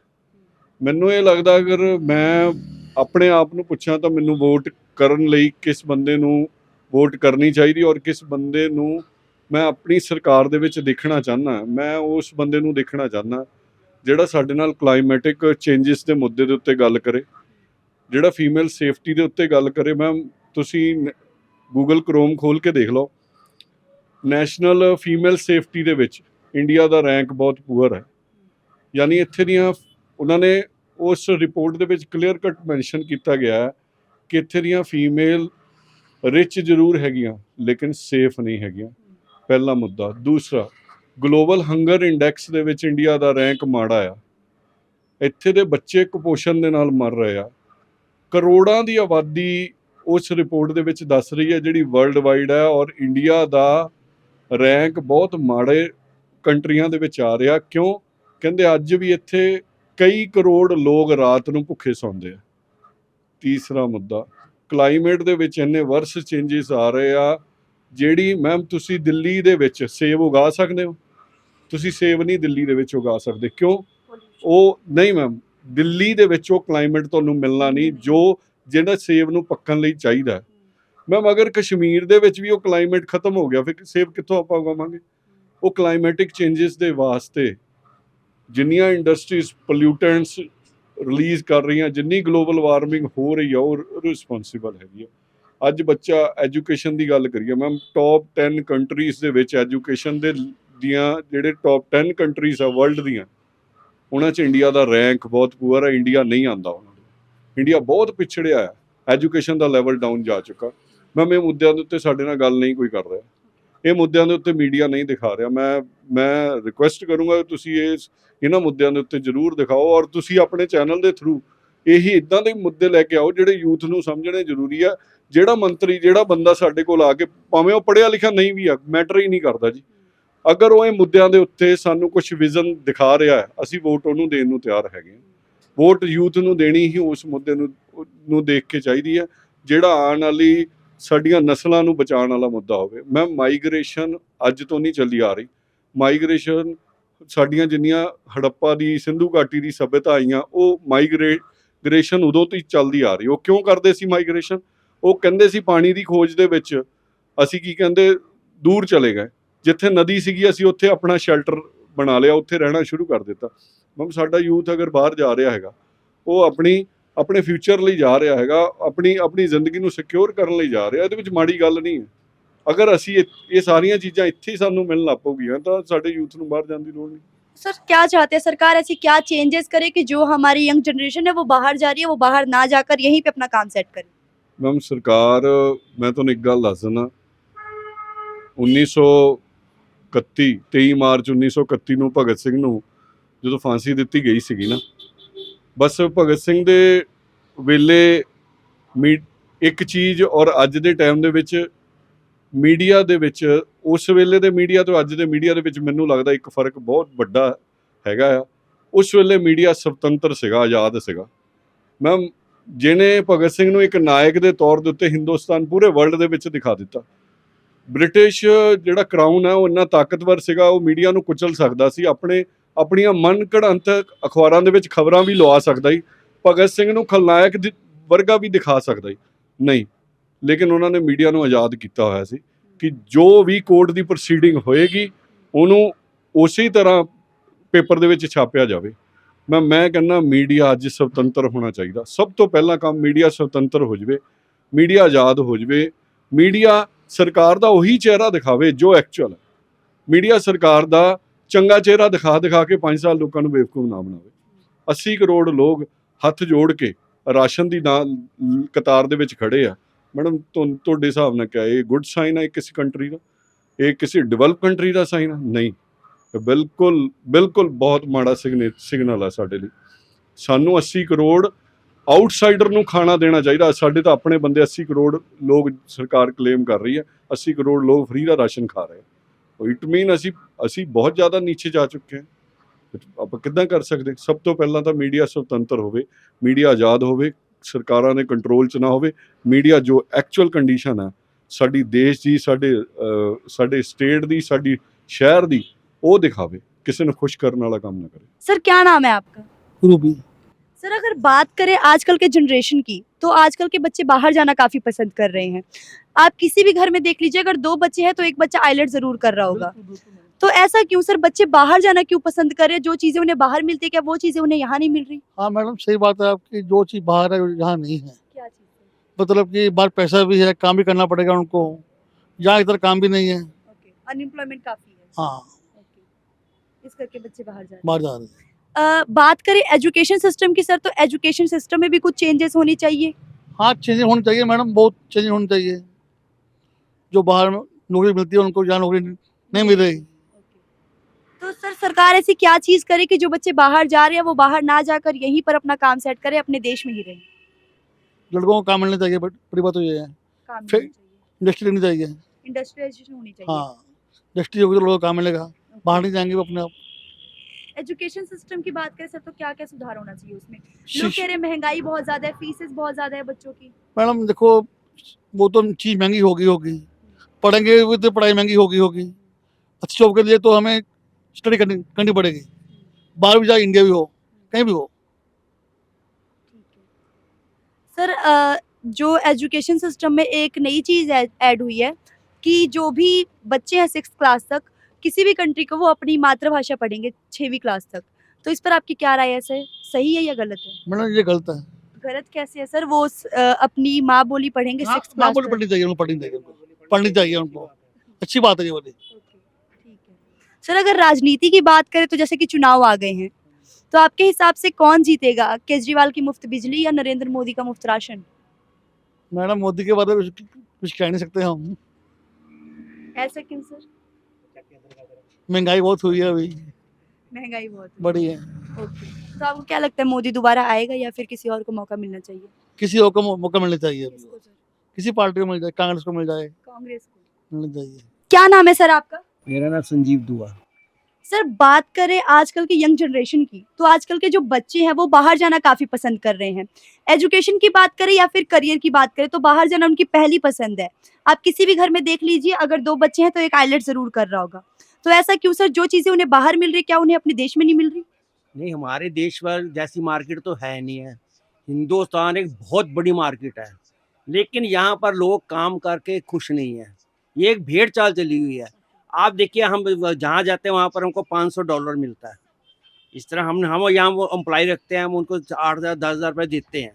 ਮੈਨੂੰ ਇਹ ਲੱਗਦਾ ਅਗਰ ਮੈਂ ਆਪਣੇ ਆਪ ਨੂੰ ਪੁੱਛਾਂ ਤਾਂ ਮੈਨੂੰ ਵੋਟ ਕਰਨ ਲਈ ਕਿਸ ਬੰਦੇ ਨੂੰ ਵੋਟ ਕਰਨੀ ਚਾਹੀਦੀ ਔਰ ਕਿਸ ਬੰਦੇ ਨੂੰ ਮੈਂ ਆਪਣੀ ਸਰਕਾਰ ਦੇ ਵਿੱਚ ਦੇਖਣਾ ਚਾਹੁੰਦਾ, ਮੈਂ ਉਸ ਬੰਦੇ ਨੂੰ ਦੇਖਣਾ ਚਾਹੁੰਦਾ ਜਿਹੜਾ ਸਾਡੇ ਨਾਲ ਕਲਾਈਮੈਟਿਕ ਚੇਂਜਸ ਦੇ ਮੁੱਦੇ ਦੇ ਉੱਤੇ ਗੱਲ ਕਰੇ, ਜਿਹੜਾ ਫੀਮੇਲ ਸੇਫਟੀ ਦੇ ਉੱਤੇ ਗੱਲ ਕਰੇ। ਮੈਮ ਤੁਸੀਂ ਗੂਗਲ ਕਰੋਮ ਖੋਲ੍ਹ ਕੇ ਦੇਖ ਲਓ, ਨੈਸ਼ਨਲ ਫੀਮੇਲ ਸੇਫਟੀ ਦੇ ਵਿੱਚ ਇੰਡੀਆ ਦਾ ਰੈਂਕ ਬਹੁਤ ਪੂਅਰ ਹੈ। ਯਾਨੀ ਇੱਥੇ ਦੀਆਂ ਉਹਨਾਂ ਨੇ ਉਸ ਰਿਪੋਰਟ ਦੇ ਵਿੱਚ ਕਲੀਅਰ ਕੱਟ ਮੈਂਸ਼ਨ ਕੀਤਾ ਗਿਆ ਹੈ ਕਿ ਇੱਥੇ ਦੀਆਂ ਫੀਮੇਲ ਰਿਚ ਜ਼ਰੂਰ ਹੈਗੀਆਂ ਲੇਕਿਨ ਸੇਫ ਨਹੀਂ ਹੈਗੀਆਂ, ਪਹਿਲਾ ਮੁੱਦਾ। ਦੂਸਰਾ, ਗਲੋਬਲ ਹੰਗਰ ਇੰਡੈਕਸ ਦੇ ਵਿੱਚ ਇੰਡੀਆ ਦਾ ਰੈਂਕ ਮਾੜਾ ਆ। ਇੱਥੇ ਦੇ ਬੱਚੇ ਕੁਪੋਸ਼ਣ ਦੇ ਨਾਲ ਮਰ ਰਹੇ ਆ। ਕਰੋੜਾਂ ਦੀ ਆਬਾਦੀ ਉਸ ਰਿਪੋਰਟ ਦੇ ਵਿੱਚ ਦੱਸ ਰਹੀ ਹੈ, ਜਿਹੜੀ ਵਰਲਡ ਵਾਈਡ ਹੈ, ਔਰ ਇੰਡੀਆ ਦਾ ਰੈਂਕ ਬਹੁਤ ਮਾੜੇ ਕੰਟਰੀਆਂ ਦੇ ਵਿੱਚ ਆ ਰਿਹਾ। ਕਿਉਂ? ਕਹਿੰਦੇ ਅੱਜ ਵੀ ਇੱਥੇ ਕਈ ਕਰੋੜ ਲੋਕ ਰਾਤ ਨੂੰ ਭੁੱਖੇ ਸੌਂਦੇ ਆ। ਤੀਸਰਾ ਮੁੱਦਾ, ਕਲਾਈਮੇਟ ਦੇ ਵਿੱਚ ਇੰਨੇ ਵਰਸ ਚੇਂਜਸ ਆ ਰਹੇ ਆ। ਜਿਹੜੀ ਮੈਮ ਤੁਸੀਂ ਦਿੱਲੀ ਦੇ ਵਿੱਚ ਸੇਬ ਉਗਾ ਸਕਦੇ ਹੋ, ਤੁਸੀਂ ਸੇਬ ਨਹੀਂ ਦਿੱਲੀ ਦੇ ਵਿੱਚ ਉਗਾ ਸਕਦੇ। ਕਿਉਂ? ਉਹ ਨਹੀਂ ਮੈਮ, ਦਿੱਲੀ ਦੇ ਵਿੱਚ ਉਹ ਕਲਾਈਮੇਟ ਤੁਹਾਨੂੰ ਮਿਲਣਾ ਨਹੀਂ ਜਿਹੜਾ ਸੇਬ ਨੂੰ ਪੱਕਣ ਲਈ ਚਾਹੀਦਾ। ਮੈਮ ਅਗਰ ਕਸ਼ਮੀਰ ਦੇ ਵਿੱਚ ਵੀ ਉਹ ਕਲਾਈਮੇਟ ਖਤਮ ਹੋ ਗਿਆ, ਫਿਰ ਸੇਬ ਕਿੱਥੋਂ ਆਪਾਂ ਉਗਾਵਾਂਗੇ? ਉਹ ਕਲਾਈਮੈਟਿਕ ਚੇਂਜਸ ਦੇ ਵਾਸਤੇ ਜਿੰਨੀਆਂ ਇੰਡਸਟਰੀਜ਼ ਪੋਲਿਊਟੈਂਟਸ ਰਿਲੀਜ਼ ਕਰ ਰਹੀਆਂ, ਜਿੰਨੀ ਗਲੋਬਲ ਵਾਰਮਿੰਗ ਹੋ ਰਹੀ ਆ, ਉਹ ਰਿਸਪੌਂਸੀਬਲ ਹੈਗੀ ਆ। ਅੱਜ ਬੱਚਾ ਐਜੂਕੇਸ਼ਨ ਦੀ ਗੱਲ ਕਰੀਏ ਮੈਮ, ਟੌਪ 10 ਕੰਟਰੀਜ਼ ਦੇ ਵਿੱਚ ਐਜੂਕੇਸ਼ਨ ਦੀਆਂ ਜਿਹੜੇ ਟੌਪ 10 ਕੰਟਰੀਜ਼ ਆ ਵਰਲਡ ਦੀਆਂ, ਉਹਨਾਂ 'ਚ ਇੰਡੀਆ ਦਾ ਰੈਂਕ ਬਹੁਤ ਪੂਅਰ ਹੈ। ਇੰਡੀਆ ਨਹੀਂ ਆਉਂਦਾ ਉਹਨਾਂ ਨੂੰ। ਇੰਡੀਆ ਬਹੁਤ ਪਿਛੜਿਆ ਹੈ, ਐਜੂਕੇਸ਼ਨ ਦਾ ਲੈਵਲ ਡਾਊਨ ਜਾ ਚੁੱਕਾ। ਮੈਮ ਇਹ ਮੁੱਦਿਆਂ ਦੇ ਉੱਤੇ ਸਾਡੇ ਨਾਲ ਗੱਲ ਨਹੀਂ ਕੋਈ ਕਰ ਰਿਹਾ, ਇਹ ਮੁੱਦਿਆਂ ਦੇ ਉੱਤੇ ਮੀਡੀਆ ਨਹੀਂ ਦਿਖਾ ਰਿਹਾ। ਮੈਂ ਰਿਕੁਐਸਟ ਕਰੂੰਗਾ ਕਿ ਤੁਸੀਂ ਇਹਨਾਂ ਮੁੱਦਿਆਂ ਦੇ ਉੱਤੇ ਜ਼ਰੂਰ ਦਿਖਾਓ, ਔਰ ਤੁਸੀਂ ਆਪਣੇ ਚੈਨਲ ਦੇ ਥਰੂ ਇਹੀ ਇੱਦਾਂ ਦੇ ਮੁੱਦੇ ਲੈ ਕੇ ਆਓ ਜਿਹੜੇ ਯੂਥ ਨੂੰ ਸਮਝਣੇ ਜ਼ਰੂਰੀ ਆ। ਜਿਹੜਾ ਮੰਤਰੀ, ਜਿਹੜਾ ਬੰਦਾ ਸਾਡੇ ਕੋਲ ਆ ਕੇ, ਭਾਵੇਂ ਉਹ ਪੜ੍ਹਿਆ ਲਿਖਿਆ ਨਹੀਂ ਵੀ ਆ, ਮੈਟਰ ਹੀ ਨਹੀਂ ਕਰਦਾ ਜੀ, ਅਗਰ ਉਹ ਇਹ ਮੁੱਦਿਆਂ ਦੇ ਉੱਤੇ ਸਾਨੂੰ ਕੁਝ ਵਿਜ਼ਨ ਦਿਖਾ ਰਿਹਾ ਹੈ, ਅਸੀਂ ਵੋਟ ਉਹਨੂੰ ਦੇਣ ਨੂੰ ਤਿਆਰ ਹੈਗੇ ਹਾਂ। ਵੋਟ ਯੂਥ ਨੂੰ ਦੇਣੀ ਹੀ ਉਸ ਮੁੱਦੇ ਨੂੰ ਦੇਖ ਕੇ ਚਾਹੀਦੀ ਹੈ, ਜਿਹੜਾ ਆਉਣ ਵਾਲੀ ਸਾਡੀਆਂ ਨਸਲਾਂ ਨੂੰ ਬਚਾਉਣ ਵਾਲਾ ਮੁੱਦਾ ਹੋਵੇ। ਮੈਂ ਮਾਈਗ੍ਰੇਸ਼ਨ ਅੱਜ ਤੋਂ ਨਹੀਂ ਚੱਲੀ ਆ ਰਹੀ। ਮਾਈਗ੍ਰੇਸ਼ਨ ਸਾਡੀਆਂ ਜਿੰਨੀਆਂ ਹੜੱਪਾ ਦੀ, ਸਿੰਧੂ ਘਾਟੀ ਦੀ ਸੱਭਿਅਤਾ ਆਈਆਂ, ਉਹ ਮਾਈਗ੍ਰੇਸ਼ਨ ਉਦੋਂ ਤੋਂ ਹੀ ਚੱਲਦੀ ਆ ਰਹੀ। ਉਹ ਕਿਉਂ ਕਰਦੇ ਸੀ ਮਾਈਗ੍ਰੇਸ਼ਨ? ਉਹ ਕਹਿੰਦੇ ਸੀ ਪਾਣੀ ਦੀ ਖੋਜ ਦੇ ਵਿੱਚ ਅਸੀਂ ਕੀ ਕਹਿੰਦੇ ਦੂਰ ਚਲੇ ਗਏ, ਜਿੱਥੇ ਨਦੀ ਸੀਗੀ ਅਸੀਂ ਉੱਥੇ ਆਪਣਾ ਸ਼ੈਲਟਰ ਬਣਾ ਲਿਆ, ਉੱਥੇ ਰਹਿਣਾ ਸ਼ੁਰੂ ਕਰ ਦਿੱਤਾ। ਮੈਮ ਸਾਡਾ ਯੂਥ ਅਗਰ ਬਾਹਰ ਜਾ ਰਿਹਾ ਹੈਗਾ, ਉਹ ਆਪਣੇ ਫਿਊਚਰ ਲਈ ਜਾ ਰਿਹਾ ਹੈਗਾ, ਆਪਣੀ ਜ਼ਿੰਦਗੀ ਨੂੰ ਸਿਕਿਉਰ ਕਰਨ ਲਈ ਜਾ ਰਿਹਾ। ਇਹਦੇ ਵਿੱਚ ਮਾੜੀ ਗੱਲ ਨਹੀਂ ਹੈ। ਅਗਰ ਅਸੀਂ ਇਹ ਸਾਰੀਆਂ ਚੀਜ਼ਾਂ ਇੱਥੇ ਹੀ ਸਾਨੂੰ ਮਿਲਣ ਲੱਗ ਪਊਗੀਆਂ ਤਾਂ ਸਾਡੇ ਯੂਥ ਨੂੰ ਬਾਹਰ ਜਾਣ ਦੀ ਲੋੜ नहीं। सर क्या चाहते हैं सरकार, ऐसी क्या चेंजेस करे कि जो हमारी यंग जनरेशन है वो बाहर जा रही है, वो बाहर ना जाकर यहीं पे अपना काम सेट करे? ਮੈਮ ਸਰਕਾਰ, ਮੈਂ ਤੁਹਾਨੂੰ ਇੱਕ ਗੱਲ ਦੱਸ ਦਿੰਦਾ, 23 ਮਾਰਚ 1931 ਨੂੰ ਭਗਤ ਸਿੰਘ ਨੂੰ ਜਦੋਂ ਫਾਂਸੀ ਦਿੱਤੀ ਗਈ ਸੀਗੀ ਨਾ, ਬਸ ਭਗਤ ਸਿੰਘ ਦੇ ਵੇਲੇ ਇੱਕ ਚੀਜ਼ ਔਰ ਅੱਜ ਦੇ ਟਾਈਮ ਦੇ ਵਿੱਚ ਮੀਡੀਆ ਦੇ ਵਿੱਚ ਉਸ ਵੇਲੇ ਦੇ ਮੀਡੀਆ ਤੋਂ ਅੱਜ ਦੇ ਮੀਡੀਆ ਦੇ ਵਿੱਚ ਮੈਨੂੰ ਲੱਗਦਾ ਇੱਕ ਫਰਕ ਬਹੁਤ ਵੱਡਾ ਹੈਗਾ ਆ। ਉਸ ਵੇਲੇ ਮੀਡੀਆ ਸੁਤੰਤਰ ਸੀਗਾ, ਆਜ਼ਾਦ ਸੀਗਾ। ਮੈਂ ਜਿਹਨੇ ਭਗਤ ਸਿੰਘ ਨੂੰ ਇੱਕ ਨਾਇਕ ਦੇ ਤੌਰ ਦੇ ਉੱਤੇ ਹਿੰਦੁਸਤਾਨ ਪੂਰੇ ਵਰਲਡ ਦੇ ਵਿੱਚ ਦਿਖਾ ਦਿੱਤਾ। ਬ੍ਰਿਟਿਸ਼ ਜਿਹੜਾ ਕਰਾਊਨ ਹੈ ਉਹ ਇੰਨਾ ਤਾਕਤਵਰ ਸੀਗਾ, ਉਹ ਮੀਡੀਆ ਨੂੰ ਕੁਚਲ ਸਕਦਾ ਸੀ, ਆਪਣੀਆਂ ਮਨ ਘੜੰਤ ਅਖਬਾਰਾਂ ਦੇ ਵਿੱਚ ਖਬਰਾਂ ਵੀ ਲਵਾ ਸਕਦਾ ਸੀ, ਭਗਤ ਸਿੰਘ ਨੂੰ ਖਲਨਾਇਕ ਵਰਗਾ ਵੀ ਦਿਖਾ ਸਕਦਾ ਸੀ। ਨਹੀਂ, ਲੇਕਿਨ ਉਹਨਾਂ ਨੇ ਮੀਡੀਆ ਨੂੰ ਆਜ਼ਾਦ ਕੀਤਾ ਹੋਇਆ ਸੀ ਕਿ ਜੋ ਵੀ ਕੋਰਟ ਦੀ ਪ੍ਰੋਸੀਡਿੰਗ ਹੋਏਗੀ ਉਹਨੂੰ ਉਸੇ ਤਰ੍ਹਾਂ ਪੇਪਰ ਦੇ ਵਿੱਚ ਛਾਪਿਆ ਜਾਵੇ। ਮੈਂ ਕਹਿੰਦਾ ਮੀਡੀਆ ਅੱਜ ਸੁਤੰਤਰ ਹੋਣਾ ਚਾਹੀਦਾ। ਸਭ ਤੋਂ ਪਹਿਲਾ ਕੰਮ ਮੀਡੀਆ ਸੁਤੰਤਰ ਹੋ ਜਾਵੇ, ਮੀਡੀਆ ਆਜ਼ਾਦ ਹੋ ਜਾਵੇ। ਮੀਡੀਆ ਸਰਕਾਰ ਦਾ ਉਹੀ ਚਿਹਰਾ ਦਿਖਾਵੇ ਜੋ ਐਕਚੁਅਲ ਹੈ। ਮੀਡੀਆ ਸਰਕਾਰ ਦਾ ਚੰਗਾ ਚਿਹਰਾ ਦਿਖਾ ਕੇ 5 ਸਾਲ ਲੋਕਾਂ ਨੂੰ ਬੇਵਕੂਫ ਨਾ ਬਣਾਵੇ। 80 ਕਰੋੜ ਲੋਕ ਹੱਥ ਜੋੜ ਕੇ ਰਾਸ਼ਨ ਦੀ ਕਤਾਰ ਦੇ ਵਿੱਚ ਖੜੇ ਆ। ਮੈਡਮ ਤੁਹਾਡੇ ਹਿਸਾਬ ਨਾਲ ਕਿਹਾ ਇਹ ਗੁੱਡ ਸਾਈਨ ਹੈ ਕਿਸੇ ਕੰਟਰੀ ਦਾ? ਇਹ ਕਿਸੇ ਡਿਵੈਲਪ ਕੰਟਰੀ ਦਾ ਸਾਈਨ ਹੈ? ਨਹੀਂ, ਬਿਲਕੁਲ ਬਹੁਤ ਮਾੜਾ ਸਿਗਨਲ ਹੈ ਸਾਡੇ ਲਈ। ਸਾਨੂੰ 80 ਕਰੋੜ ਆਊਟਸਾਈਡਰ ਨੂੰ ਖਾਣਾ ਦੇਣਾ ਚਾਹੀਦਾ। ਸਾਡੇ ਤਾਂ ਆਪਣੇ ਬੰਦੇ 80 ਕਰੋੜ ਲੋਕ ਸਰਕਾਰ ਕਲੇਮ ਕਰ ਰਹੀ ਹੈ 80 ਕਰੋੜ ਲੋਕ ਫ੍ਰੀ ਦਾ ਰਾਸ਼ਨ ਖਾ ਰਹੇ ਆ। ਇਟ ਮੀਨ ਅਸੀਂ ਬਹੁਤ ਜ਼ਿਆਦਾ ਨੀਚੇ ਜਾ ਚੁੱਕੇ ਹਾਂ। ਆਪਾਂ ਕਿੱਦਾਂ ਕਰ ਸਕਦੇ? ਸਭ ਤੋਂ ਪਹਿਲਾਂ ਤਾਂ ਮੀਡੀਆ ਸੁਤੰਤਰ ਹੋਵੇ, ਮੀਡੀਆ ਆਜ਼ਾਦ ਹੋਵੇ, ਸਰਕਾਰਾਂ ਦੇ ਕੰਟਰੋਲ 'ਚ ਨਾ ਹੋਵੇ। ਮੀਡੀਆ ਜੋ ਐਕਚੁਅਲ ਕੰਡੀਸ਼ਨ ਹੈ ਸਾਡੀ ਦੇਸ਼ ਦੀ, ਸਾਡੇ ਸਟੇਟ ਦੀ, ਸਾਡੀ ਸ਼ਹਿਰ ਦੀ, ਉਹ ਦਿਖਾਵੇ। ਕਿਸੇ ਨੂੰ खुश करने वाला काम ना करे। सर क्या नाम है आपका? रूबी। सर अगर बात करें आजकल के जनरेशन की, तो आजकल के बच्चे बाहर जाना काफी पसंद कर रहे हैं। आप किसी भी घर में देख लीजिए, अगर 2 बच्चे हैं तो एक बच्चा आइलेट जरूर कर रहा होगा। तो ऐसा क्यों सर? बच्चे बाहर जाना क्यों पसंद कर रहे हैं? जो चीजें उन्हें बाहर मिलती है, क्या वो चीजें उन्हें यहाँ नहीं मिल रही? हाँ मैडम, सही बात है आपकी। जो चीज़ बाहर है यहाँ नहीं है। क्या चीज? मतलब कि बाहर पैसा भी है, काम भी करना पड़ेगा उनको, यहाँ इधर काम भी नहीं है। अनएम्प्लॉयमेंट काफी है। हाँ, इस करके बच्चे बाहर जा रहे बाहर जा रहे हैं। हैं। बात करें एजुकेशन सिस्टम की सर, तो एजुकेशन सिस्टम में भी कुछ चेंजेस होनी चाहिए। हाँ, चेंजेस होनी चाहिए मैडम, बहुत चेंजेस होनी चाहिए। जो बाहर नौकरी मिलती है उनको यहाँ नौकरी नहीं मिल रही। तो सर सरकार ऐसी क्या चीज करे कि जो बच्चे बाहर जा रहे हैं वो बाहर ना जाकर यहीं पर अपना काम सेट करे, अपने देश में ही रहे? लड़कों को काम मिलना चाहिए, बट बड़ी बात तो ये है काम फिर- मिलना चाहिए, इंडस्ट्री लेनी चाहिए। इंडस्ट्रियलाइजेशन होनी चाहिए। हाँ, इंडस्ट्री होगी तो लोगों को काम मिलेगा, बाहर नहीं जाएंगे वो अपने आप। एजुकेशन सिस्टम की बात करें सर, तो क्या क्या सुधार होना चाहिए उसमें? लोग शिश- कह रहे हैं महंगाई बहुत ज्यादा है, फीसेस बहुत ज्यादा है बच्चों की। मैडम देखो, वो तो चीज़ महंगी होगी, पढ़ेंगे भी तो पढ़ाई महंगी होगी। अच्छी जॉब के लिए तो हमें स्टडी करनी पड़ेगी, बाहर भी जाए, इंडिया भी हो, कहीं भी हो। सर जो एजुकेशन सिस्टम में एक नई चीज़ ऐड हुई है कि जो भी बच्चे हैं 6th क्लास तक किसी भी कंट्री को, वो अपनी मातृभाषा पढ़ेंगे 6वीं क्लास तक। तो इस पर आपकी क्या राय है सर? सही है या गलत है? मैडम ये गलत है। गलत कैसे है सर? वो अपनी माँ बोली पढ़ेंगे हाँ, 6th माँ क्लास बोली तक। पढ़नी चाहिए उनको, पढ़नी चाहिए उनको। अच्छी बात है ये वाली। ठीक है सर, अगर राजनीति की बात करें तो जैसे कि चुनाव आ गए हैं, तो आपके हिसाब से कौन जीतेगा? केजरीवाल की मुफ्त बिजली या नरेंद्र मोदी का मुफ्त राशन? मैडम मोदी के बारे में कुछ कह नहीं सकते हम। ऐसा क्यों सर? महंगाई बहुत हुई है अभी, महंगाई बहुत है। बड़ी है। ओके, तो आपको क्या लगता है मोदी दोबारा आएगा या फिर किसी और को मौका मिलना चाहिए? किसी और को मौका मिलना चाहिए, किसको सर? किसी पार्टी को मिल जाए, कांग्रेस को मिल जाए, कांग्रेस को। मिलना चाहिए। क्या नाम है सर आपका? मेरा नाम संजीव दुआ। सर बात करें आजकल की यंग जनरेशन की, तो आजकल के जो बच्चे हैं वो बाहर जाना काफी पसंद कर रहे हैं। एजुकेशन की बात करें या फिर करियर की बात करें, तो बाहर जाना उनकी पहली पसंद है। आप किसी भी घर में देख लीजिए, अगर 2 बच्चे हैं तो एक आइलेट जरूर कर रहा होगा। तो ऐसा क्यों सर? जो चीजें उन्हें बाहर मिल रही, क्या उन्हें अपने देश में नहीं मिल रही? नहीं, हमारे देश पर जैसी मार्केट तो है नहीं है। हिंदुस्तान एक बहुत बड़ी मार्केट है, लेकिन यहाँ पर लोग काम करके खुश नहीं है। ये एक भेड़ चाल चली हुई है। आप देखिए, हम जहाँ जाते हैं वहाँ पर हमको $500 मिलता है। इस तरह हम यहाँ वो एम्प्लॉय रखते हैं, हम उनको 8,000 10,000 रुपये देते हैं,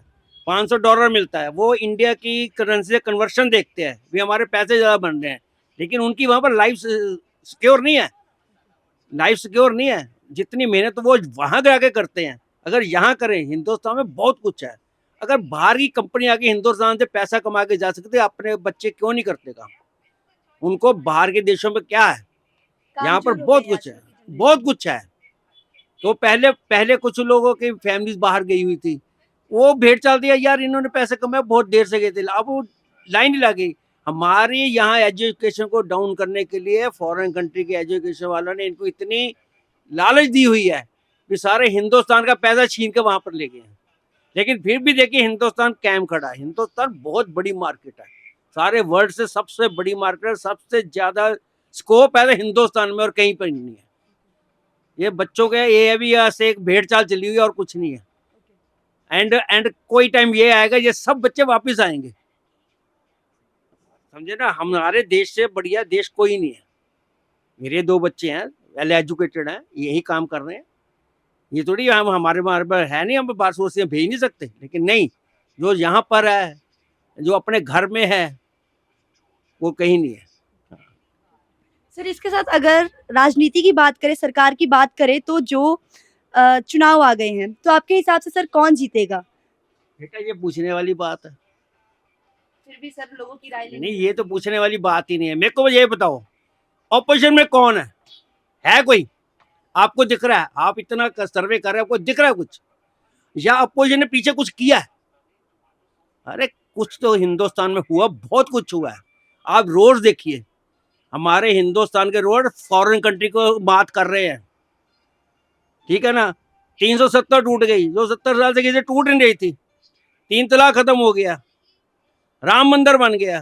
$500 मिलता है। वो इंडिया की करेंसी से कन्वर्शन देखते हैं, भी हमारे पैसे ज़्यादा बन रहे हैं, लेकिन उनकी वहाँ पर लाइफ सिक्योर नहीं है। लाइफ सिक्योर नहीं है, जितनी मेहनत वो वहाँ जाके करते हैं, अगर यहाँ करें। हिंदुस्तान में बहुत कुछ है। अगर बाहर की कंपनी आके हिंदुस्तान से पैसा कमा के जा सकते, अपने बच्चे क्यों नहीं करते काम? उनको बाहर के देशों में क्या है? यहाँ पर बहुत कुछ है, बहुत कुछ है। तो पहले कुछ लोगों की फैमिलीज बाहर गई हुई थी, वो भेड़ चाल दिया, यार इन्होंने पैसे कमाए, बहुत देर से गए थे, अब वो लाइन ही लग गई। हमारे यहाँ एजुकेशन को डाउन करने के लिए फॉरेन कंट्री के एजुकेशन वालों ने इनको इतनी लालच दी हुई है कि सारे हिंदुस्तान का पैसा छीन के वहां पर ले गए हैं। लेकिन फिर भी देखिए हिंदुस्तान कायम खड़ा है। हिंदुस्तान बहुत बड़ी मार्केट है, सारे वर्ल्ड से सबसे बड़ी मार्केट है, सबसे ज्यादा स्कोप है तो हिंदुस्तान में और कहीं पर नहीं है। ये बच्चों के ये भी से एक भेड़ चाल चली हुई है और कुछ नहीं है। एंड कोई टाइम ये आएगा ये सब बच्चे वापस आएंगे, समझे ना। हमारे देश से बढ़िया देश कोई नहीं है। मेरे 2 बच्चे हैं, वेल एजुकेटेड हैं, यही काम कर रहे हैं। ये थोड़ी हम हमारे पर है नहीं, हम बात सोचते हैं भेज नहीं सकते, लेकिन नहीं, जो यहाँ पर है, जो अपने घर में है, वो कहीं नहीं है। सर इसके साथ अगर राजनीति की बात करें, सरकार की बात करें, तो जो चुनाव आ गए हैं, तो आपके हिसाब से सर कौन जीतेगा? बेटा ये पूछने वाली बात है। फिर भी सर लोगों की राय नहीं, ये तो पूछने वाली बात ही नहीं है। मेरे को ये बताओ, ऑपोजिशन में कौन है कोई? आपको दिख रहा है? आप इतना सर्वे कर रहे हैं, आपको दिख रहा है कुछ? या अपोजिशन ने पीछे कुछ किया है? अरे कुछ तो हिंदुस्तान में हुआ, बहुत कुछ हुआ है। आप रोड देखिए, हमारे हिंदुस्तान के रोड फॉरेन कंट्री को बात कर रहे हैं, ठीक है ना। 370 टूट गई, जो 70 साल से किसी टूट नहीं रही थी। 3 तलाक खत्म हो गया, राम मंदिर बन गया,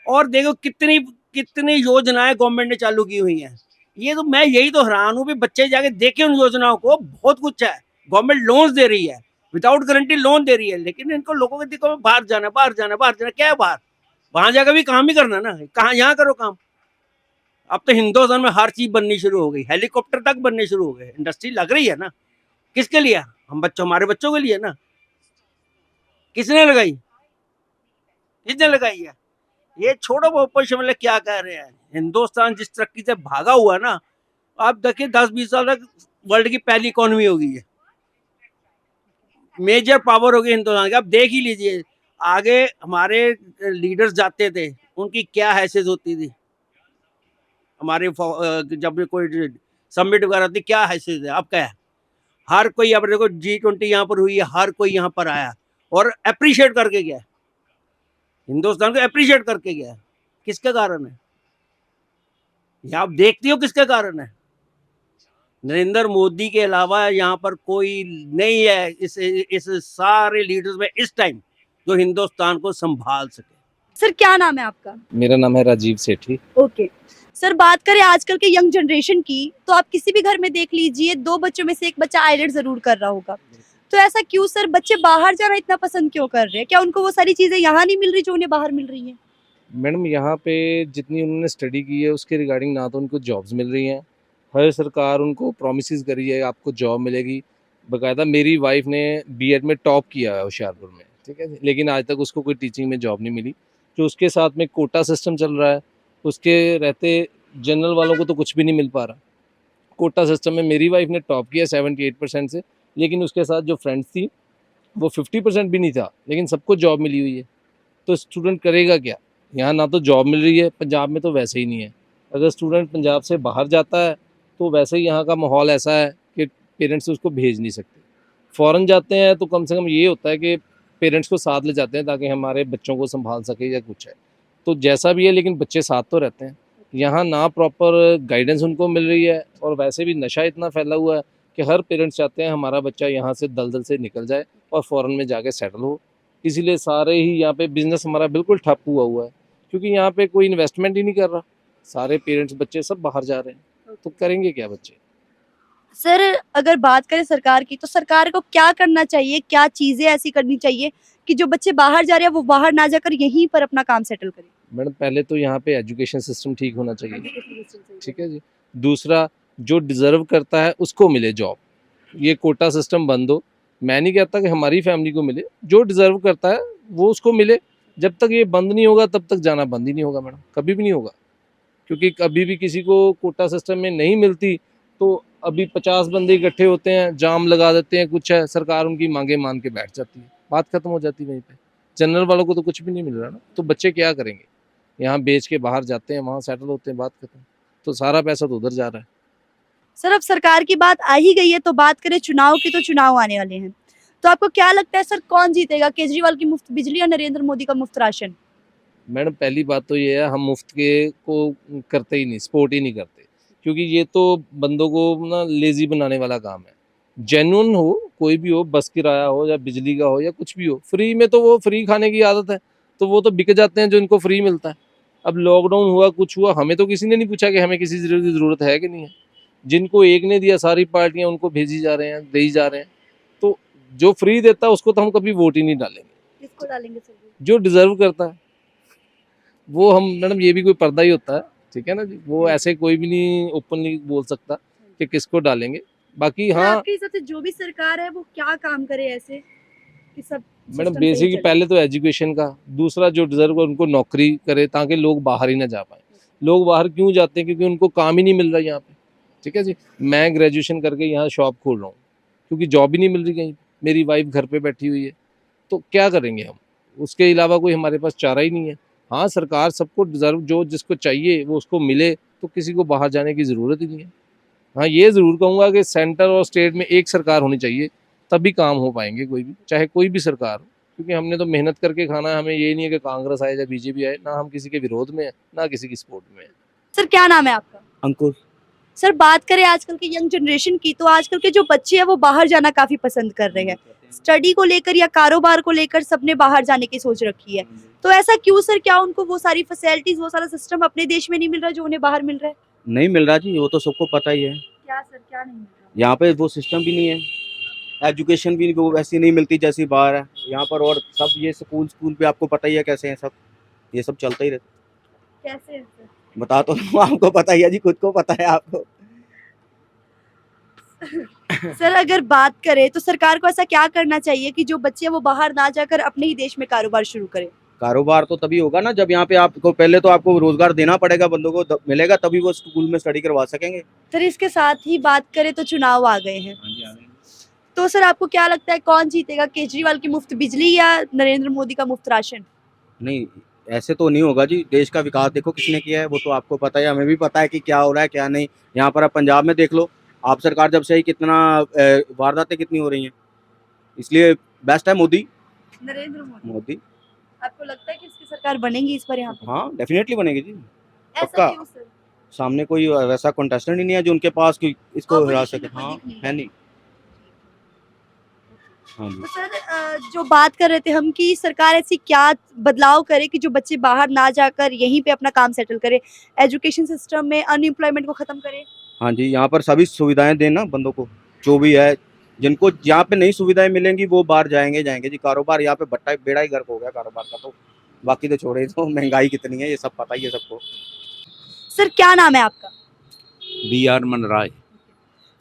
और देखो कितनी कितनी योजनाएं गवर्नमेंट ने चालू की हुई हैं। ये तो मैं यही तो हैरान हूँ भी बच्चे जाके देखें उन योजनाओं को, बहुत कुछ है। गवर्नमेंट लोन्स दे रही है, विदाउट गारंटी लोन दे रही है, लेकिन इनको लोगों को देखो बाहर जाना, बाहर जाना, बाहर जाना। क्या है बाहर? वहां जाकर भी काम ही करना ना, कहाँ यहाँ करो काम। अब तो हिंदुस्तान में हर चीज बननी शुरू हो गई, हेलीकॉप्टर तक बनने शुरू हो गए। इंडस्ट्री लग रही है ना, किसके लिए? हम बच्चों, हमारे बच्चों के लिए ना। किसने लगाई? किसने लगाई है? ये छोड़ो, वो ऑपोजिशन वाले क्या कह रहे हैं। हिंदुस्तान जिस तरक्की से भागा हुआ ना, आप देखिए 10-20 साल तक वर्ल्ड की पहली इकोनॉमी हो गई है, मेजर पावर हो गई हिंदुस्तान की। आप देख ही लीजिए, आगे हमारे लीडर्स जाते थे, उनकी क्या हैसियत होती थी। हमारे जब कोई समिट वगैरह थी, क्या हैसियत है? अब क्या है? हर कोई, अब देखो G20 यहाँ पर हुई है, हर कोई यहाँ पर आया और अप्रिशिएट करके गया, हिंदुस्तान को अप्रिशिएट करके गया। किसके कारण है? ये आप देखती हो किसके कारण है? नरेंद्र मोदी के अलावा यहाँ पर कोई नहीं है इस सारे लीडर्स में इस टाइम जो हिंदुस्तान को संभाल सके। सर क्या नाम है आपका? मेरा नाम है राजीव सेठी। ओके सर, बात करें आजकल के यंग जनरेशन की, तो आप किसी भी घर में देख लीजिए, 2 बच्चों में से एक बच्चा आईलेट्स जरूर कर रहा होगा। तो ऐसा क्यों सर? बच्चे बाहर जाना इतना पसंद क्यों कर रहे हैं? क्या उनको वो सारी चीजें यहाँ नहीं मिल रही जो उन्हें बाहर मिल रही है? मैडम यहाँ पे जितनी उन्होंने स्टडी की है उसके रिगार्डिंग ना तो उनको जॉब्स मिल रही हैं, हर सरकार उनको प्रोमिस करी है आपको जॉब मिलेगी। बाकायदा मेरी वाइफ ने बीएड में टॉप किया है होशियारपुर में, ठीक है, लेकिन आज तक उसको कोई टीचिंग में जॉब नहीं मिली। जो उसके साथ में कोटा सिस्टम चल रहा है, उसके रहते जनरल वालों को तो कुछ भी नहीं मिल पा रहा। कोटा सिस्टम में मेरी वाइफ ने टॉप किया 78% से, लेकिन उसके साथ जो फ्रेंड्स थी वो 50% भी नहीं था, लेकिन सबको जॉब मिली हुई है। तो स्टूडेंट करेगा क्या? यहाँ ना तो जॉब मिल रही है, पंजाब में तो वैसे ही नहीं है। अगर स्टूडेंट पंजाब से बाहर जाता है तो वैसे ही यहाँ का माहौल ऐसा है कि पेरेंट्स उसको भेज नहीं सकते। फ़ॉरेन जाते हैं तो कम से कम ये होता है कि पेरेंट्स को साथ ले जाते हैं ताकि हमारे बच्चों को संभाल सके या कुछ है, तो जैसा भी है, लेकिन बच्चे साथ तो रहते हैं। यहाँ ना प्रॉपर गाइडेंस उनको मिल रही है, और वैसे भी नशा इतना फैला हुआ है कि हर पेरेंट्स चाहते हैं हमारा बच्चा यहाँ से दलदल से निकल जाए और फ़ॉरेन में जाके सेटल हो। इसीलिए सारे ही यहाँ पे बिज़नेस हमारा बिल्कुल ठप हुआ है, क्योंकि यहाँ पे कोई इन्वेस्टमेंट ही नहीं कर रहा। सारे पेरेंट्स बच्चे सब बाहर जा रहे हैं, तो करेंगे क्या बच्चे? सर अगर बात करें सरकार की, तो सरकार को क्या करना चाहिए, क्या चीजें ऐसी करनी चाहिए कि जो बच्चे बाहर जा रहे हैं वो बाहर ना जाकर यहीं पर अपना काम सेटल करें? मैडम पहले तो यहाँ पे एजुकेशन सिस्टम ठीक होना चाहिए, ठीक है जी। दूसरा, जो डिज़र्व करता है उसको मिले जॉब, ये कोटा सिस्टम बंद हो। मैं नहीं कहता कि हमारी फैमिली को मिले, जो डिज़र्व करता है वो उसको मिले। जब तक ये बंद नहीं होगा तब तक जाना बंद ही नहीं होगा मैडम, कभी भी नहीं होगा। क्योंकि कभी भी किसी को कोटा सिस्टम में नहीं मिलती तो अभी 50 बंदे इकट्ठे होते हैं, जाम लगा देते हैं, कुछ है, सरकार उनकी मांगे मान के बैठ जाती है, बात खत्म हो जाती है वहीं पे। जनरल वालों को तो कुछ भी नहीं मिल रहा ना, तो बच्चे क्या करेंगे? यहाँ बेच के बाहर जाते हैं, वहाँ सेटल होते हैं, बात खत्म। तो सारा पैसा तो उधर जा रहा है। सर अब सरकार की बात आ ही गई है, तो बात करें चुनाव की, तो चुनाव आने वाले हैं, तो आपको क्या लगता है सर कौन जीतेगा? केजरीवाल की मुफ्त बिजली या नरेंद्र मोदी का मुफ्त राशन? मैडम पहली बात तो ये है, हम मुफ्त के को करते ही नहीं, सपोर्ट ही नहीं करते, क्योंकि ये तो बंदों को ना लेजी बनाने वाला काम है। जेन्युइन हो, कोई भी हो, बस किराया हो या बिजली का हो या कुछ भी हो, फ्री में तो वो फ्री खाने की आदत है, तो वो तो बिक जाते हैं जो इनको फ्री मिलता है। अब लॉकडाउन हुआ, कुछ हुआ, हमें तो किसी ने नहीं पूछा कि हमें किसी चीज़ की ज़रूरत है कि नहीं है। जिनको एक ने दिया, सारी पार्टियां उनको भेजी जा रहे हैं, दे ही जा रहे हैं। तो जो फ्री देता है उसको तो हम कभी वोट ही नहीं डालेंगे। किसको डालेंगे सर? जो डिजर्व करता है वो हम, मैडम ये भी कोई पर्दा ही होता है, ठीक है ना जी, वो ऐसे कोई भी नहीं ओपनली बोल सकता कि किसको डालेंगे। बाकी सर, हाँ आपके हिसाब से जो भी सरकार है वो क्या काम करे ऐसे कि सब मैडम, सिस्टम सही बेसिकली चले? पहले तो एजुकेशन का, दूसरा जो डिजर्व है उनको नौकरी करे ताकि लोग बाहर ही ना जा पाए। लोग बाहर क्यों जाते हैं? क्योंकि उनको काम ही नहीं मिल रहा यहाँ पे, ठीक है जी। मैं ग्रेजुएशन करके यहाँ शॉप खोल रहा हूँ क्योंकि जॉब ही नहीं मिल रही कहीं। मेरी वाइफ घर पे बैठी हुई है, तो क्या करेंगे हम? उसके अलावा कोई हमारे पास चारा ही नहीं है। हाँ, सरकार सबको डिजर्व जो जिसको चाहिए वो उसको मिले, तो किसी को बाहर जाने की ज़रूरत ही नहीं है। हाँ, ये ज़रूर कहूँगा कि सेंटर और स्टेट में एक सरकार होनी चाहिए, तभी काम हो पाएंगे कोई भी, चाहे कोई भी सरकार हो। क्योंकि हमने तो मेहनत करके खाना है, हमें ये नहीं है कि कांग्रेस आए या बीजेपी आए, ना हम किसी के विरोध में है, ना किसी की सपोर्ट में है। सर, क्या नाम है आपका? अंकुर। सर, बात करें आजकल के यंग जनरेशन की, तो आजकल के जो बच्चे हैं वो बाहर जाना काफी पसंद कर रहे हैं। स्टडी को लेकर या कारोबार को लेकर सबने बाहर जाने की सोच रखी है। तो ऐसा क्यों सर? क्या उनको वो सारी फैसिलिटीज, वो सारा सिस्टम अपने देश में नहीं मिल रहा जो उन्हें बाहर मिल रहा है? नहीं मिल रहा जी, वो तो सबको पता ही है। क्या सर, क्या नहीं मिल रहा? यहाँ पे वो सिस्टम भी नहीं है, एजुकेशन भी वो वैसी नहीं मिलती जैसी बाहर है यहाँ पर। और सब ये स्कूल भी आपको पता ही है कैसे हैं सब, ये सब चलता ही रहता। कैसे है सर? बता तो दूं, आपको पता ही है जी, खुद को पता है आपको। सर, अगर बात करें तो सरकार को ऐसा क्या करना चाहिए कि जो बच्चे हैं वो बाहर ना जाकर अपने ही देश में कारोबार शुरू करें? कारोबार तो तभी होगा ना जब यहाँ पे आपको पहले तो आपको रोजगार देना पड़ेगा, बंदों को मिलेगा तभी वो स्कूल में स्टडी करवा सकेंगे। सर, इसके साथ ही बात करें तो चुनाव आ गए हैं, तो सर आपको क्या लगता है कौन जीतेगा? केजरीवाल की मुफ्त बिजली या नरेंद्र मोदी का मुफ्त राशन? नहीं, ऐसे तो नहीं होगा जी। देश का विकास देखो किसने किया है, वो तो आपको पता है, हमें भी पता है कि क्या हो रहा है क्या नहीं। यहाँ पर आप पंजाब में देख लो, आप सरकार जब से ही कितना वारदातें कितनी हो रही हैं, इसलिए बेस्ट है मोदी। नरेंद्र मोदी। मोदी। आपको लगता है कि इसकी सरकार बनेगी इस बार यहाँ पे? हाँ, डेफिनेटली बनेगी जी, ऐसा पक्का। क्यों सर? सामने कोई वैसा कंटेस्टेंट ही नहीं है जो उनके पास कोई इसको हरा Opposition सके। में हाँ, कोई नहीं है नहीं। हाँ जी। तो सर, जो बात कर रहे थे हम कि सरकार ऐसी क्या बदलाव करे कि जो बच्चे बाहर ना जाकर यहीं पे अपना काम सेटल करे, एजुकेशन सिस्टम में अनएम्प्लॉयमेंट को खत्म करे? हाँ जी, यहाँ पर सभी सुविधाएं देना बंदों को, जो भी है। जिनको यहाँ पे नई सुविधाएं मिलेंगी वो बाहर जाएंगे जी। कारोबार यहाँ पे बट्टा बेड़ा ही गर्क हो गया कारोबार का, तो बाकी तो छोड़े, तो महंगाई कितनी है ये सब पता ही है सबको। सर, क्या नाम है आपका? BR मनराय।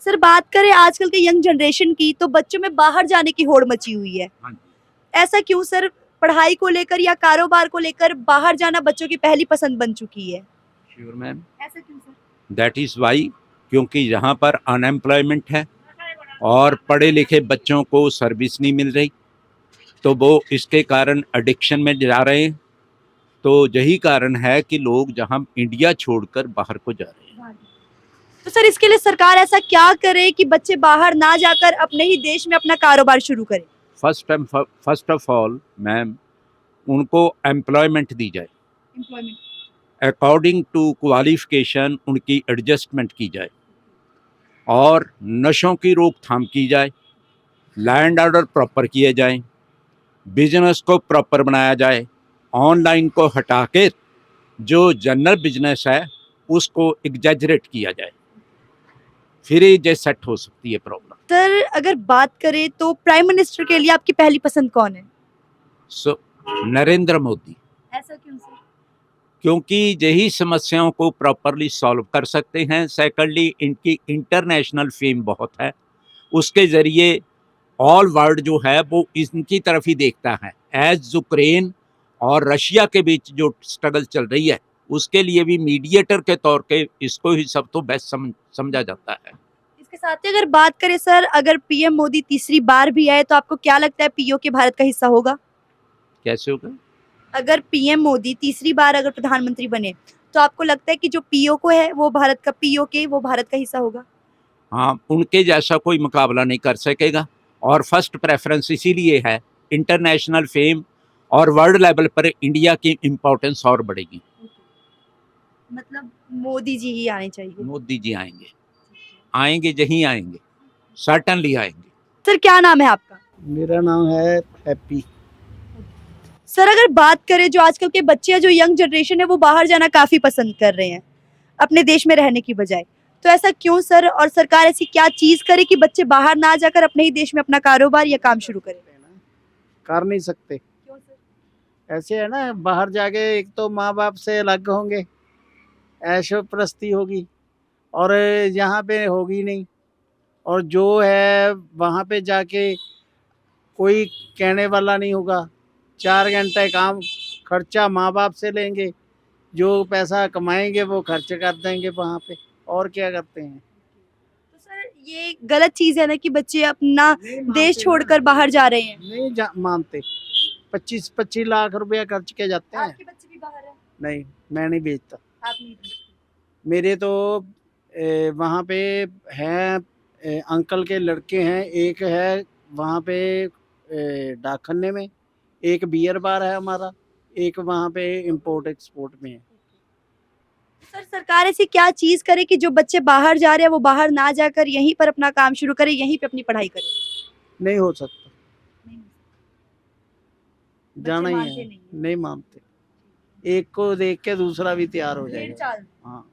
सर, बात करें आजकल के यंग जनरेशन की, तो बच्चों में बाहर जाने की होड़ मची हुई है। हाँ जी। ऐसा क्यों सर? पढ़ाई को लेकर या कारोबार को लेकर बाहर जाना बच्चों की पहली पसंद बन चुकी है। श्योर मैम, ऐसा क्यों सर? दैट इज़ वाई, क्योंकि यहाँ पर अनएम्प्लॉयमेंट है और पढ़े लिखे बच्चों को सर्विस नहीं मिल रही, तो वो इसके कारण एडिक्शन में जा रहे हैं। तो यही कारण है कि लोग जहाँ इंडिया छोड़कर बाहर को जा रहे हैं। तो सर, इसके लिए सरकार ऐसा क्या करे कि बच्चे बाहर ना जाकर अपने ही देश में अपना कारोबार शुरू करें? फर्स्ट ऑफ ऑल मैम, उनको एम्प्लॉयमेंट दी जाए, अकॉर्डिंग टू क्वालिफिकेशन उनकी एडजस्टमेंट की जाए, और नशों की रोकथाम की जाए, लैंड ऑर्डर प्रॉपर किए जाएं, बिजनेस को प्रॉपर बनाया जाए, ऑनलाइन को हटा के जो जनरल बिजनेस है उसको एग्जैजरेट किया जाए, फिर ये सेट हो सकती है प्रॉब्लम। सर, अगर बात करें तो प्राइम मिनिस्टर के लिए आपकी पहली पसंद कौन है? सो नरेंद्र मोदी, ऐसा क्यों सर? क्योंकि यही समस्याओं को प्रॉपरली सॉल्व कर सकते हैं। सेकंडली, इनकी इंटरनेशनल फेम बहुत है, उसके ज़रिए ऑल वर्ल्ड जो है वो इनकी तरफ ही देखता है। एज यूक्रेन और रशिया के बीच जो स्ट्रगल चल रही है, उसके लिए भी मीडिएटर के तौर पे इसको ही सब तो बेस्ट समझा जाता है। इसके साथ ही अगर बात करें सर, अगर पीएम मोदी तीसरी बार भी आए तो आपको क्या लगता है पीओके भारत का हिस्सा होगा? कैसे होगा? अगर पीएम मोदी तीसरी बार अगर प्रधानमंत्री बने तो आपको लगता है कि जो पीओके है वो भारत का, पीओके वो भारत का हिस्सा होगा? हाँ, उनके जैसा कोई मुकाबला नहीं कर सकेगा, और फर्स्ट प्रेफरेंस इसीलिए है इंटरनेशनल फेम और वर्ल्ड लेवल पर इंडिया की इम्पोर्टेंस और बढ़ेगी। मतलब मोदी जी ही आने चाहिए। मोदी जी आएंगे, आएंगे यहीं आएंगे, सर्टनली आएंगे। सर क्या नाम है आपका? मेरा नाम है हैप्पी। सर अगर बात करें जो आजकल के बच्चे हैं, जो यंग जनरेशन है, वो बाहर जाना काफी पसंद कर रहे हैं अपने देश में रहने की बजाय, तो ऐसा क्यों सर? और सरकार ऐसी क्या चीज करे कि बच्चे बाहर ना जाकर अपने ही देश में अपना कारोबार या काम शुरू करें? कर नहीं सकते। क्यों सर? ऐसे है ना, बाहर जाके एक तो माँ बाप से अलग होंगे, ऐशो प्रस्ती होगी, और यहाँ पे होगी नहीं। और जो है वहाँ पे जाके कोई कहने वाला नहीं होगा। 4 घंटे काम खर्चा माँ बाप से लेंगे, जो पैसा कमाएंगे वो खर्च कर देंगे वहाँ पे, और क्या करते हैं। तो सर ये गलत चीज है ना कि बच्चे अपना देश छोड़कर बाहर जा रहे हैं। नहीं मानते। 25-25 लाख रुपया खर्च के जाते हैं। आपके बच्चे भी बाहर हैं? नहीं, मैं नहीं बेचता। आप नहीं भेजते? मेरे तो वहाँ पे हैं, अंकल के लड़के हैं। एक है वहाँ पे डाकखाने में, एक बियर बार है हमारा, एक वहाँ पे इंपोर्ट एक्सपोर्ट में है। सर सरकार ऐसी क्या चीज करे कि जो बच्चे बाहर जा रहे हैं वो बाहर ना जाकर यहीं पर अपना काम शुरू करें, यहीं पे अपनी पढ़ाई करें? नहीं हो सकता, नहीं, जाना ही मानते है। नहीं। नहीं मानते। एक को देख के दूसरा भी तैयार हो भेड़ जाएगा। चाल। हाँ।